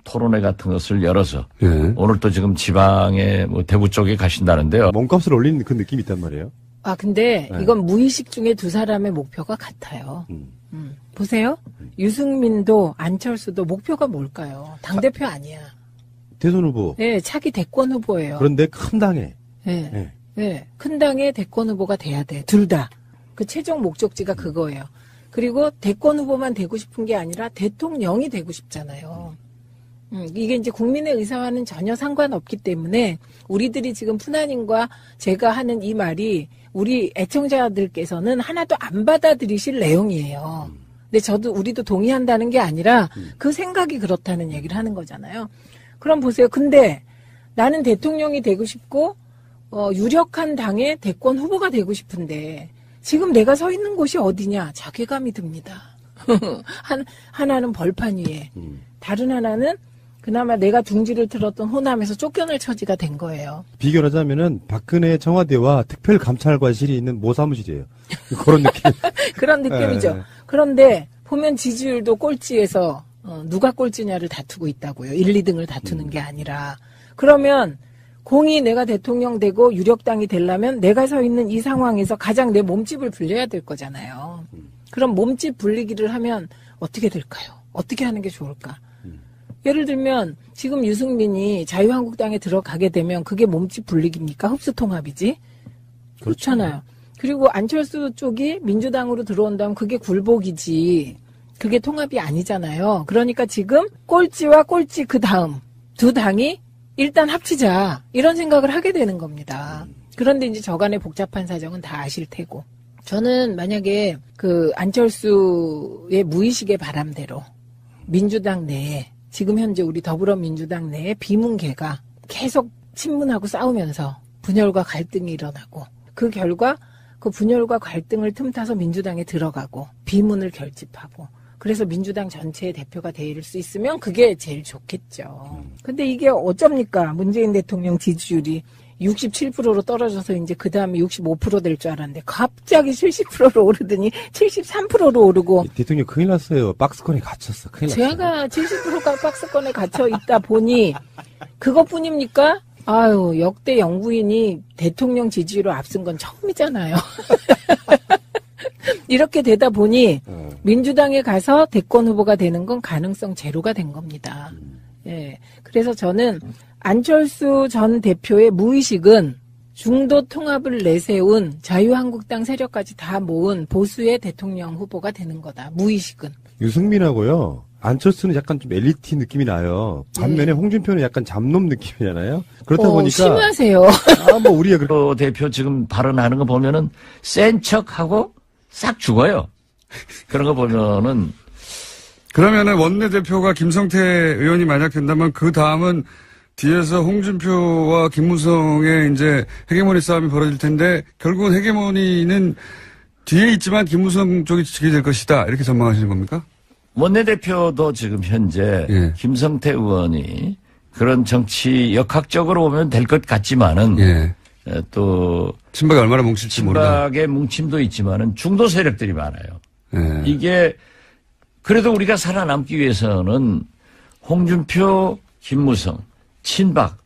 토론회 같은 것을 열어서 예. 오늘 또 지금 지방에 뭐 대구 쪽에 가신다는데요. 몸값을 올리는 그 느낌이 있단 말이에요. 근데 네. 이건 무의식 중에 두 사람의 목표가 같아요. 보세요. 유승민도 안철수도 목표가 뭘까요? 당대표 아니야. 대선 후보. 네, 차기 대권 후보예요. 그런데 큰 당에. 네. 네. 네, 큰 당의 대권 후보가 돼야 돼. 둘 다. 그 최종 목적지가 그거예요. 그리고 대권 후보만 되고 싶은 게 아니라 대통령이 되고 싶잖아요. 이게 이제 국민의 의사와는 전혀 상관없기 때문에 우리들이 지금 푸나님과 제가 하는 이 말이 우리 애청자들께서는 하나도 안 받아들이실 내용이에요. 근데 우리도 동의한다는 게 아니라 그 생각이 그렇다는 얘기를 하는 거잖아요. 그럼 보세요. 근데 나는 대통령이 되고 싶고 유력한 당의 대권 후보가 되고 싶은데 지금 내가 서 있는 곳이 어디냐? 자괴감이 듭니다. 하나는 벌판 위에, 다른 하나는 그나마 내가 둥지를 틀었던 호남에서 쫓겨날 처지가 된 거예요. 비교를 하자면은 박근혜 청와대와 특별감찰관실이 있는 모사무실이에요. 그런 느낌. 그런 느낌이죠. 네. 그런데 보면 지지율도 꼴찌에서 누가 꼴찌냐를 다투고 있다고요. 1, 2등을 다투는 게 아니라. 그러면 공이 내가 대통령 되고 유력당이 되려면 내가 서 있는 이 상황에서 가장 내 몸집을 불려야 될 거잖아요. 그럼 몸집 불리기를 하면 어떻게 될까요? 어떻게 하는 게 좋을까? 예를 들면 지금 유승민이 자유한국당에 들어가게 되면 그게 몸집 불리기입니까? 흡수통합이지? 그렇잖아요. 그리고 안철수 쪽이 민주당으로 들어온다면 그게 굴복이지. 그게 통합이 아니잖아요. 그러니까 지금 꼴찌와 꼴찌 그 다음 두 당이 일단 합치자 이런 생각을 하게 되는 겁니다. 그런데 이제 저간의 복잡한 사정은 다 아실 테고. 저는 만약에 그 안철수의 무의식의 바람대로 민주당 내에 지금 현재 우리 더불어민주당 내에 비문계가 계속 친문하고 싸우면서 분열과 갈등이 일어나고 그 결과 그 분열과 갈등을 틈타서 민주당에 들어가고 비문을 결집하고 그래서 민주당 전체의 대표가 될 수 있으면 그게 제일 좋겠죠. 근데 이게 어쩝니까? 문재인 대통령 지지율이 67%로 떨어져서 이제 그 다음에 65% 될 줄 알았는데 갑자기 70%로 오르더니 73%로 오르고. 대통령 큰일 났어요. 박스권에 갇혔어. 큰일 났어요. 제가 70%가 박스권에 갇혀 있다 보니 그것뿐입니까? 아유, 역대 영부인이 대통령 지지율을 앞선 건 처음이잖아요. 이렇게 되다 보니 민주당에 가서 대권 후보가 되는 건 가능성 제로가 된 겁니다. 예. 그래서 저는 안철수 전 대표의 무의식은 중도 통합을 내세운 자유한국당 세력까지 다 모은 보수의 대통령 후보가 되는 거다. 무의식은. 유승민하고요. 안철수는 약간 좀 엘리트 느낌이 나요. 반면에 홍준표는 약간 잡놈 느낌이잖아요. 그렇다 보니까 심하세요. 뭐 우리가 대표 지금 발언하는 거 보면은 센 척하고 싹 죽어요. 그런 거 보면은 그러면은 원내대표가 김성태 의원이 만약 된다면 그 다음은 뒤에서 홍준표와 김무성의 이제 헤게모니 싸움이 벌어질 텐데 결국은 헤게모니는 뒤에 있지만 김무성 쪽이 지게 될 것이다. 이렇게 전망하시는 겁니까? 원내대표도 지금 현재 예. 김성태 의원이 그런 정치 역학적으로 보면 될 것 같지만은 예. 또 친박이 얼마나 뭉칠지 모른다. 친박의 뭉침도 있지만은 중도 세력들이 많아요. 예. 이게 그래도 우리가 살아남기 위해서는 홍준표, 김무성, 친박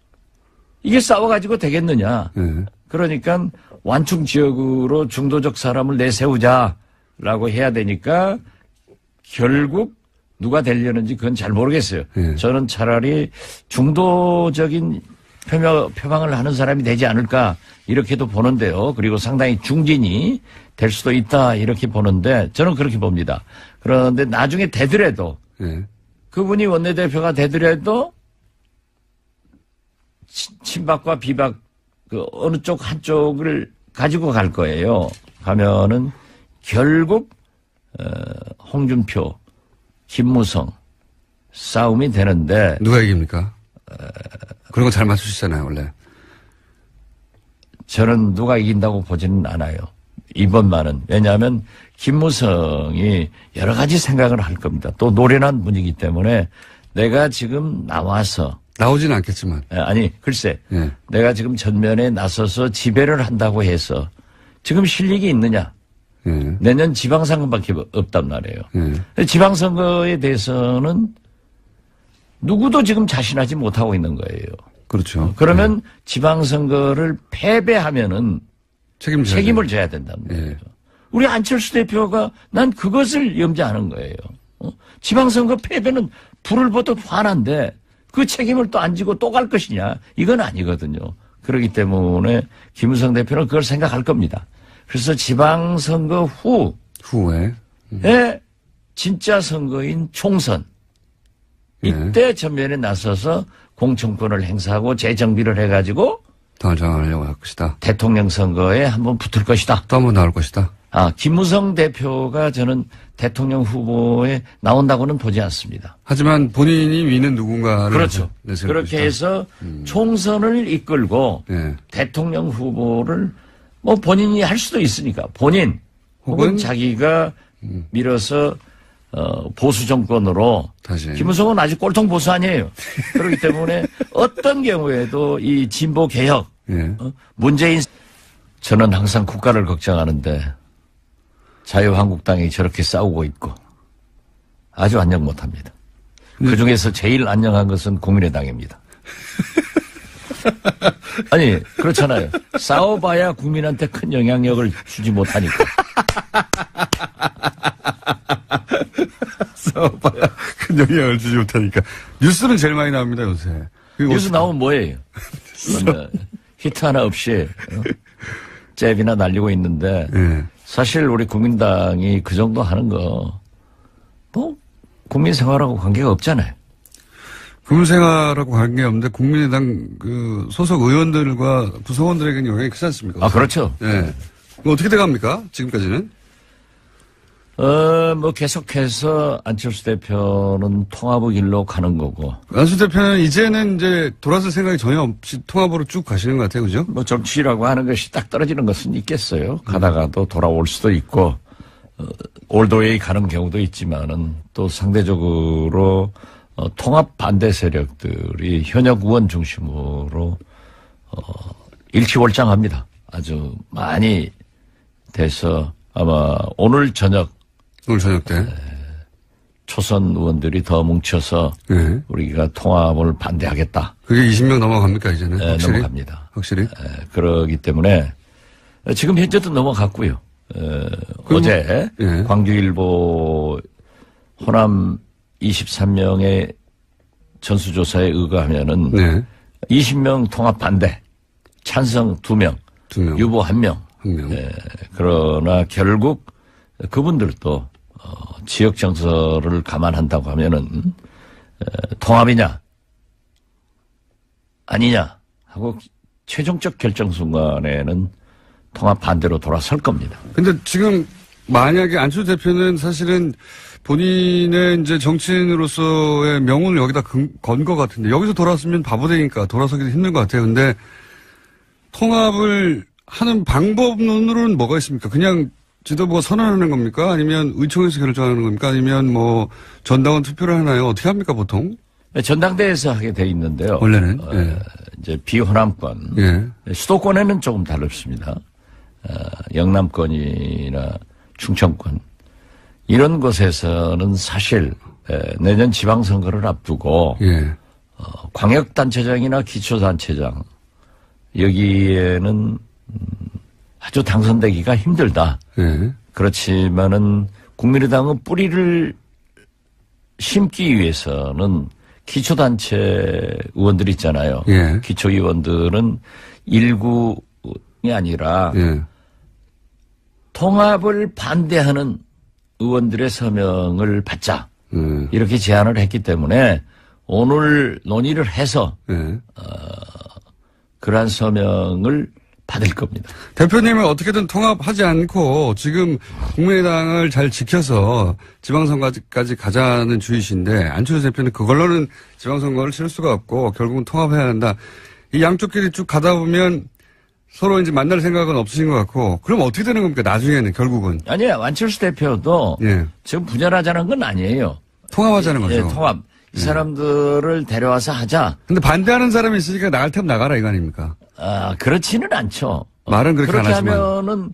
이게 싸워가지고 되겠느냐. 예. 그러니까 완충 지역으로 중도적 사람을 내세우자라고 해야 되니까 결국 누가 되려는지 그건 잘 모르겠어요. 예. 저는 차라리 중도적인 표방을 하는 사람이 되지 않을까 이렇게도 보는데요. 그리고 상당히 중진이 될 수도 있다 이렇게 보는데 저는 그렇게 봅니다. 그런데 나중에 되더라도 예. 그분이 원내대표가 되더라도 친박과 비박 그 어느 쪽 한쪽을 가지고 갈 거예요. 가면은 결국 홍준표, 김무성 싸움이 되는데 누가 이깁니까? 그런 거 잘 맞추시잖아요, 원래. 저는 누가 이긴다고 보지는 않아요. 이번만은. 왜냐하면 김무성이 여러 가지 생각을 할 겁니다. 또 노련한 분이기 때문에 내가 지금 나와서 나오지는 않겠지만. 아니 글쎄 예. 내가 지금 전면에 나서서 지배를 한다고 해서 지금 실력이 있느냐. 예. 내년 지방선거밖에 없단 말이에요. 예. 지방선거에 대해서는 누구도 지금 자신하지 못하고 있는 거예요. 그렇죠. 그러면 지방선거를 패배하면은 책임을 져야 된다는 거예요. 예. 우리 안철수 대표가 난 그것을 염려하는 거예요. 지방선거 패배는 불을 보듯 화난데 그 책임을 또 안 지고 또 갈 것이냐. 이건 아니거든요. 그렇기 때문에 김무성 대표는 그걸 생각할 겁니다. 그래서 지방선거 후에 진짜 선거인 총선 예. 이때 전면에 나서서 공천권을 행사하고 재정비를 해가지고 당을 정하려고 할 것이다. 대통령 선거에 한번 붙을 것이다. 또 한 번 나올 것이다. 김무성 대표가 저는 대통령 후보에 나온다고는 보지 않습니다. 하지만 본인이 위는 누군가를 그렇죠. 내세울 그렇게 것이다. 해서 총선을 이끌고 예. 대통령 후보를 뭐 본인이 할 수도 있으니까 본인 혹은 자기가 밀어서 보수 정권으로 다시. 김무성은 아직 꼴통 보수 아니에요. 그렇기 때문에 어떤 경우에도 이 진보 개혁 예. 문재인 저는 항상 국가를 걱정하는데 자유한국당이 저렇게 싸우고 있고 아주 안녕 못합니다. 그중에서 제일 안녕한 것은 국민의당입니다. 아니 그렇잖아요. 싸워봐야 국민한테 큰 영향력을 주지 못하니까. 싸워봐야 큰 영향을 주지 못하니까. 뉴스는 제일 많이 나옵니다, 요새. 뉴스 나오면 뭐예요? 히트 하나 없이. 잽이나 날리고 있는데 예. 사실 우리 국민당이 그 정도 하는 거 뭐 국민 생활하고 관계가 없잖아요. 국민생활하고 관계없는데 국민의당 그 소속 의원들과 구성원들에게는 영향이 크지 않습니까? 아, 그렇죠. 예. 어떻게 돼갑니까? 지금까지는? 뭐 계속해서 안철수 대표는 통합의 길로 가는 거고. 안철수 대표는 이제는 이제 돌아설 생각이 전혀 없이 통합으로 쭉 가시는 것 같아요. 그죠? 뭐 정치라고 하는 것이 딱 떨어지는 것은 있겠어요. 가다가도 돌아올 수도 있고, 올드웨이 가는 경우도 있지만은 또 상대적으로 통합 반대 세력들이 현역 의원 중심으로 일치월장합니다. 아주 많이 돼서 아마 오늘 저녁 때 초선 의원들이 더 뭉쳐서 네. 우리가 통합을 반대하겠다. 그게 20명 넘어갑니까 이제는? 네, 확실히? 넘어갑니다. 확실히? 그러기 때문에 지금 현재도 넘어갔고요. 어제 예. 광주일보 호남 23명의 전수조사에 의거하면은 네. 20명 통합 반대, 찬성 2명, 2명. 유보 1명. 1명. 그러나 결국 그분들도 지역 정서를 감안한다고 하면은 통합이냐 아니냐 하고 최종적 결정 순간에는 통합 반대로 돌아설 겁니다. 근데 지금 만약에 안철수 대표는 사실은 본인의 이제 정치인으로서의 명운을 여기다 건 것 같은데 여기서 돌아서면 바보 되니까 돌아서기도 힘든 것 같아요. 근데 통합을 하는 방법론으로는 뭐가 있습니까? 그냥 지도부가 선언하는 겁니까? 아니면 의총에서 결정하는 겁니까? 아니면 뭐 전당원 투표를 하나요? 어떻게 합니까 보통? 전당대회에서 하게 돼 있는데요. 원래는 예. 이제 비호남권, 예. 수도권에는 조금 다릅니다. 영남권이나 충청권 이런 곳에서는 사실 내년 지방선거를 앞두고 예. 광역단체장이나 기초단체장 여기에는 아주 당선되기가 힘들다. 예. 그렇지만은 국민의당은 뿌리를 심기 위해서는 기초단체 의원들 있잖아요. 예. 기초의원들은 일구이 아니라 예. 통합을 반대하는 의원들의 서명을 받자. 예. 이렇게 제안을 했기 때문에 오늘 논의를 해서 예. 그러한 서명을 받을 겁니다. 대표님은 어떻게든 통합하지 않고 지금 국민의당을 잘 지켜서 지방선거까지 가자는 주의신데 안철수 대표는 그걸로는 지방선거를 치를 수가 없고 결국은 통합해야 한다. 이 양쪽끼리 쭉 가다 보면 서로 이제 만날 생각은 없으신 것 같고 그럼 어떻게 되는 겁니까? 나중에는 결국은. 아니요. 안철수 대표도 예. 지금 분열하자는 건 아니에요. 통합하자는 거죠. 예, 통합. 이 사람들을 데려와서 하자. 근데 반대하는 사람이 있으니까 나갈 테면 나가라 이거 아닙니까? 아, 그렇지는 않죠. 말은 그렇게 안 하지만. 하면은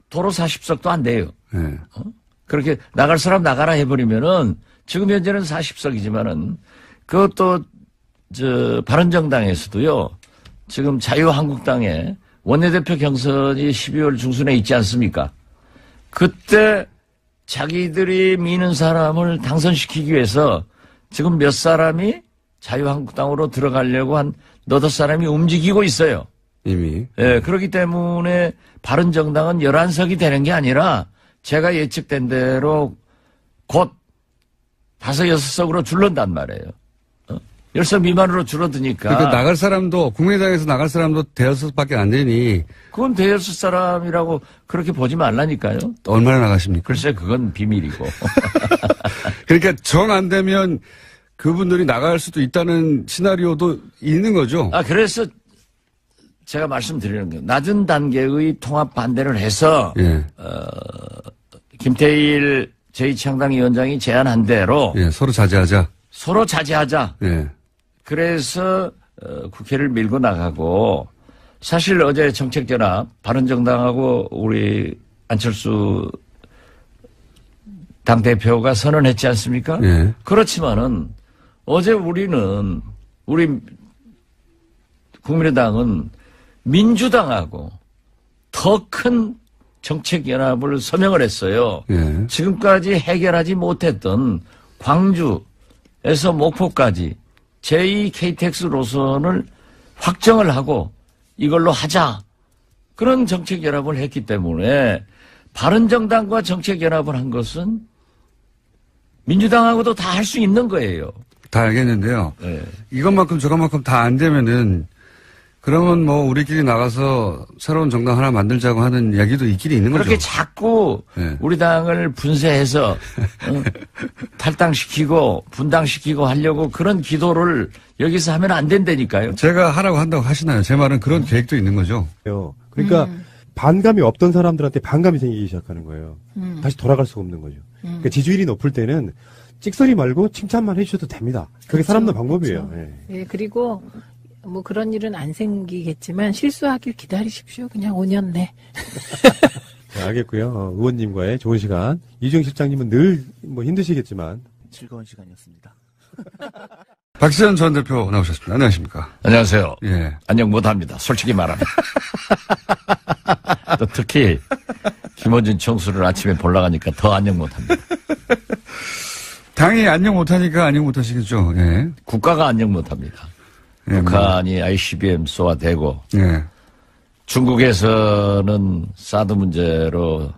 도로 40석도 안 돼요. 예. 그렇게 나갈 사람 나가라 해버리면은 지금 현재는 40석이지만은 그것도 바른정당에서도요. 지금 자유한국당에 원내대표 경선이 12월 중순에 있지 않습니까? 그때 자기들이 미는 사람을 당선시키기 위해서 지금 몇 사람이 자유한국당으로 들어가려고 한 너댓 사람이 움직이고 있어요. 이미. 예, 그렇기 때문에 바른정당은 11석이 되는 게 아니라 제가 예측된 대로 곧 5, 6석으로 줄는단 말이에요. 10석 미만으로 줄어드니까. 그러니까 나갈 사람도 국민의당에서 나갈 사람도 대여섯밖에 안 되니 그건 대여섯 사람이라고 그렇게 보지 말라니까요. 얼마나 나가십니까? 글쎄 그건 비밀이고. 그러니까 정 안 되면 그분들이 나갈 수도 있다는 시나리오도 있는 거죠. 아 그래서 제가 말씀드리는 거예요. 낮은 단계의 통합 반대를 해서 예. 김태일 제2창당위원장이 제안한 대로 예, 서로 자제하자. 서로 자제하자. 예. 그래서 국회를 밀고 나가고 사실 어제 정책전합 바른정당하고 우리 안철수 당대표가 선언했지 않습니까? 예. 그렇지만은 어제 우리 국민의당은 민주당하고 더 큰 정책연합을 서명을 했어요. 예. 지금까지 해결하지 못했던 광주에서 목포까지 제2 KTX 노선을 확정을 하고 이걸로 하자. 그런 정책 결합을 했기 때문에 바른정당과 정책 결합을 한 것은 민주당하고도 다 할 수 있는 거예요. 다 알겠는데요. 네. 이것만큼 저것만큼 다 안 되면은 그러면 뭐 우리끼리 나가서 새로운 정당 하나 만들자고 하는 이야기도 있긴 있는 거죠. 그렇게 자꾸 네. 우리 당을 분쇄해서 탈당시키고 분당시키고 하려고 그런 기도를 여기서 하면 안 된다니까요. 제가 하라고 한다고 하시나요? 제 말은 그런 계획도 있는 거죠. 그러니까 반감이 없던 사람들한테 반감이 생기기 시작하는 거예요. 다시 돌아갈 수가 없는 거죠. 그러니까 지지율이 높을 때는 찍소리 말고 칭찬만 해주셔도 됩니다. 그게 그렇죠. 사람들 방법이에요. 그렇죠. 예. 예, 그리고 뭐 그런 일은 안 생기겠지만 실수하길 기다리십시오. 그냥 5년 내. 네, 알겠고요. 의원님과의 좋은 시간. 이주영 실장님은 늘 뭐 힘드시겠지만 즐거운 시간이었습니다. 박지원 전 대표 나오셨습니다. 안녕하십니까? 안녕하세요. 예. 안녕 못합니다. 솔직히 말하면. 또 특히 김어준 총수를 아침에 보러 가니까 더 안녕 못합니다. 당이 안녕 못하니까 안녕 못하시겠죠. 예. 국가가 안녕 못합니다. 예, 북한이 ICBM 쏘아대고 예. 중국에서는 사드 문제로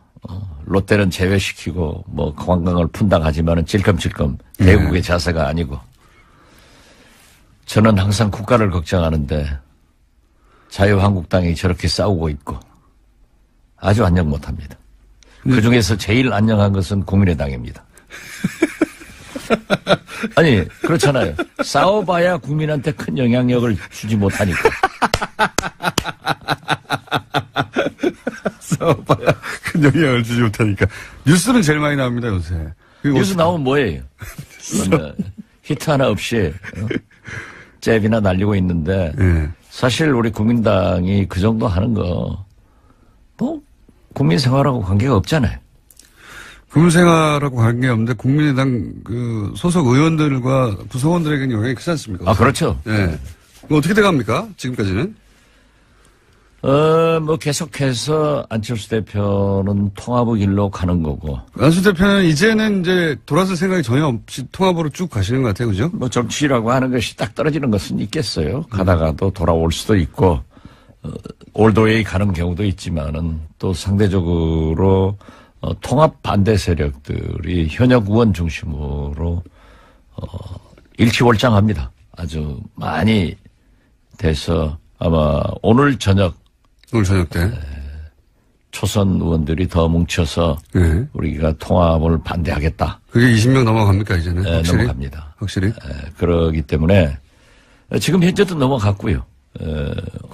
롯데는 제외시키고 뭐 관광을 푼다하지만은 찔끔찔끔 대국의 자세가 아니고 저는 항상 국가를 걱정하는데 자유한국당이 저렇게 싸우고 있고 아주 안녕 못합니다. 그중에서 제일 안녕한 것은 국민의당입니다. 아니 그렇잖아요. 싸워봐야 국민한테 큰 영향력을 주지 못하니까. 싸워봐야 큰 영향을 주지 못하니까. 뉴스는 제일 많이 나옵니다, 요새. 뉴스 나오면 뭐예요? 히트 하나 없이 잽이나 날리고 있는데 예. 사실 우리 국민당이 그 정도 하는 거 뭐 국민 생활하고 관계가 없잖아요. 국민생활하고 관계없는데 국민의당 그 소속 의원들과 구성원들에게는 영향이 크지 않습니까? 아 그렇죠. 예. 그럼 어떻게 돼갑니까? 지금까지는? 뭐 계속해서 안철수 대표는 통합의 길로 가는 거고. 안철수 대표는 이제는 이제 돌아설 생각이 전혀 없이 통합으로 쭉 가시는 것 같아요, 그죠? 뭐 정치라고 하는 것이 딱 떨어지는 것은 있겠어요. 가다가도 돌아올 수도 있고 올드웨이 가는 경우도 있지만은 또 상대적으로 통합 반대 세력들이 현역 의원 중심으로 일치월장합니다. 아주 많이 돼서 아마 오늘 저녁 때 초선 의원들이 더 뭉쳐서 네. 우리가 통합을 반대하겠다. 그게 20명 넘어갑니까 이제는? 네, 확실히? 넘어갑니다. 확실히? 그러기 때문에 지금 현재도 넘어갔고요.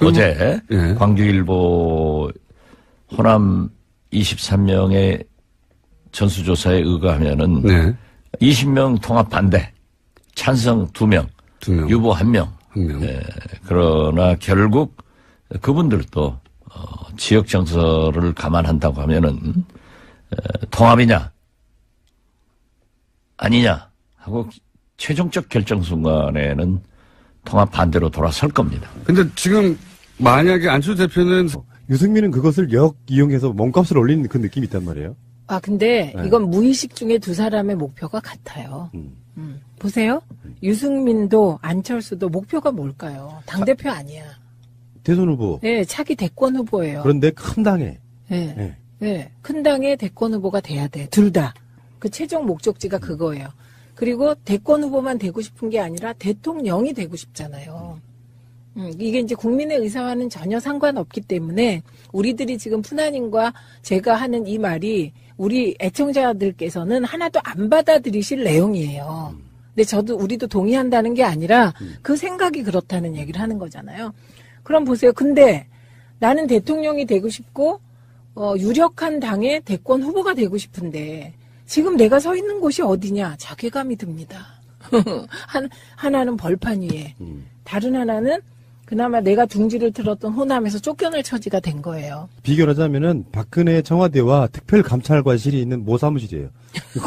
어제 예. 광주일보 호남 23명의 전수조사에 의거하면은 네. 20명 통합 반대, 찬성 2명, 2명. 유보 1명. 1명. 그러나 결국 그분들도 지역 정서를 감안한다고 하면은 통합이냐 아니냐 하고 최종적 결정 순간에는 통합 반대로 돌아설 겁니다. 근데 지금 만약에 안철수 대표는 유승민은 그것을 이용해서 몸값을 올리는 그 느낌이 있단 말이에요. 아, 근데 네. 이건 무의식 중에 두 사람의 목표가 같아요. 보세요. 유승민도 안철수도 목표가 뭘까요? 당대표 아니야. 대선 후보. 네, 차기 대권 후보예요. 그런데 큰 당에. 네. 네. 네. 큰 당의 대권 후보가 돼야 돼. 둘 다. 그 최종 목적지가 그거예요. 그리고 대권 후보만 되고 싶은 게 아니라 대통령이 되고 싶잖아요. 이게 이제 국민의 의사와는 전혀 상관없기 때문에 우리들이 지금 푸나님과 제가 하는 이 말이 우리 애청자들께서는 하나도 안 받아들이실 내용이에요. 근데 우리도 동의한다는 게 아니라 그 생각이 그렇다는 얘기를 하는 거잖아요. 그럼 보세요. 근데 나는 대통령이 되고 싶고 유력한 당의 대권 후보가 되고 싶은데 지금 내가 서 있는 곳이 어디냐? 자괴감이 듭니다. 하나는 벌판 위에, 다른 하나는 그나마 내가 둥지를 틀었던 호남에서 쫓겨날 처지가 된 거예요. 비교하자면은 박근혜 청와대와 특별감찰관실이 있는 모 사무실이에요.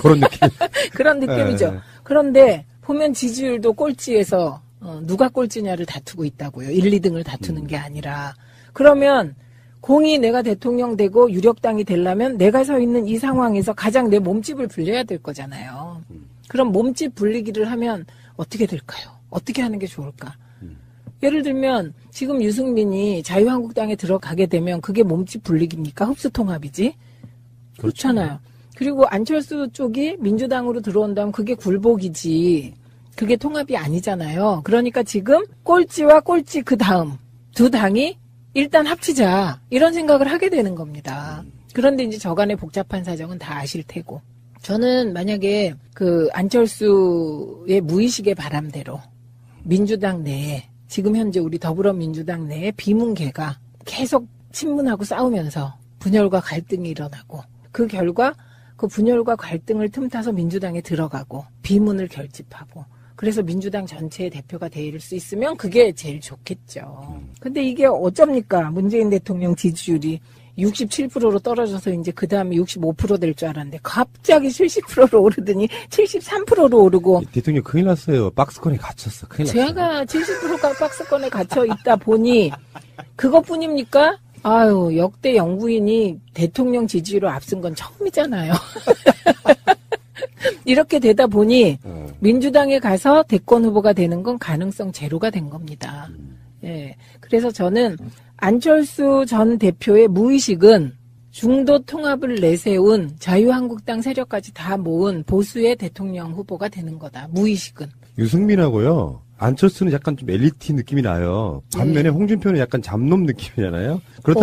그런 느낌. 그런 느낌이죠. 네. 그런데 보면 지지율도 꼴찌에서 누가 꼴찌냐를 다투고 있다고요. 1, 2등을 다투는 게 아니라. 그러면 공이 내가 대통령 되고 유력당이 되려면 내가 서 있는 이 상황에서 가장 내 몸집을 불려야 될 거잖아요. 그럼 몸집 불리기를 하면 어떻게 될까요? 어떻게 하는 게 좋을까? 예를 들면 지금 유승민이 자유한국당에 들어가게 되면 그게 몸집 분리기입니까? 흡수통합이지? 그렇잖아요. 그리고 안철수 쪽이 민주당으로 들어온다면 그게 굴복이지. 그게 통합이 아니잖아요. 그러니까 지금 꼴찌와 꼴찌 그 다음 두 당이 일단 합치자 이런 생각을 하게 되는 겁니다. 그런데 이제 저간의 복잡한 사정은 다 아실 테고. 저는 만약에 그 안철수의 무의식의 바람대로 민주당 내에 지금 현재 우리 더불어민주당 내에 비문계가 계속 친문하고 싸우면서 분열과 갈등이 일어나고 그 결과 그 분열과 갈등을 틈타서 민주당에 들어가고 비문을 결집하고 그래서 민주당 전체의 대표가 될 수 있으면 그게 제일 좋겠죠. 근데 이게 어쩝니까? 문재인 대통령 지지율이 67%로 떨어져서 이제 그 다음에 65% 될 줄 알았는데 갑자기 70%로 오르더니 73%로 오르고. 대통령 큰일 났어요. 박스권에 갇혔어. 큰일 났어요. 제가 70%가 박스권에 갇혀 있다 보니 그것뿐입니까? 아유, 역대 영부인이 대통령 지지율을 앞선 건 처음이잖아요. 이렇게 되다 보니 민주당에 가서 대권 후보가 되는 건 가능성 제로가 된 겁니다. 예. 그래서 저는 안철수 전 대표의 무의식은 중도 통합을 내세운 자유한국당 세력까지 다 모은 보수의 대통령 후보가 되는 거다. 무의식은. 유승민하고요. 안철수는 약간 좀 엘리트 느낌이 나요. 반면에 홍준표는 약간 잡놈 느낌이잖아요. 그렇다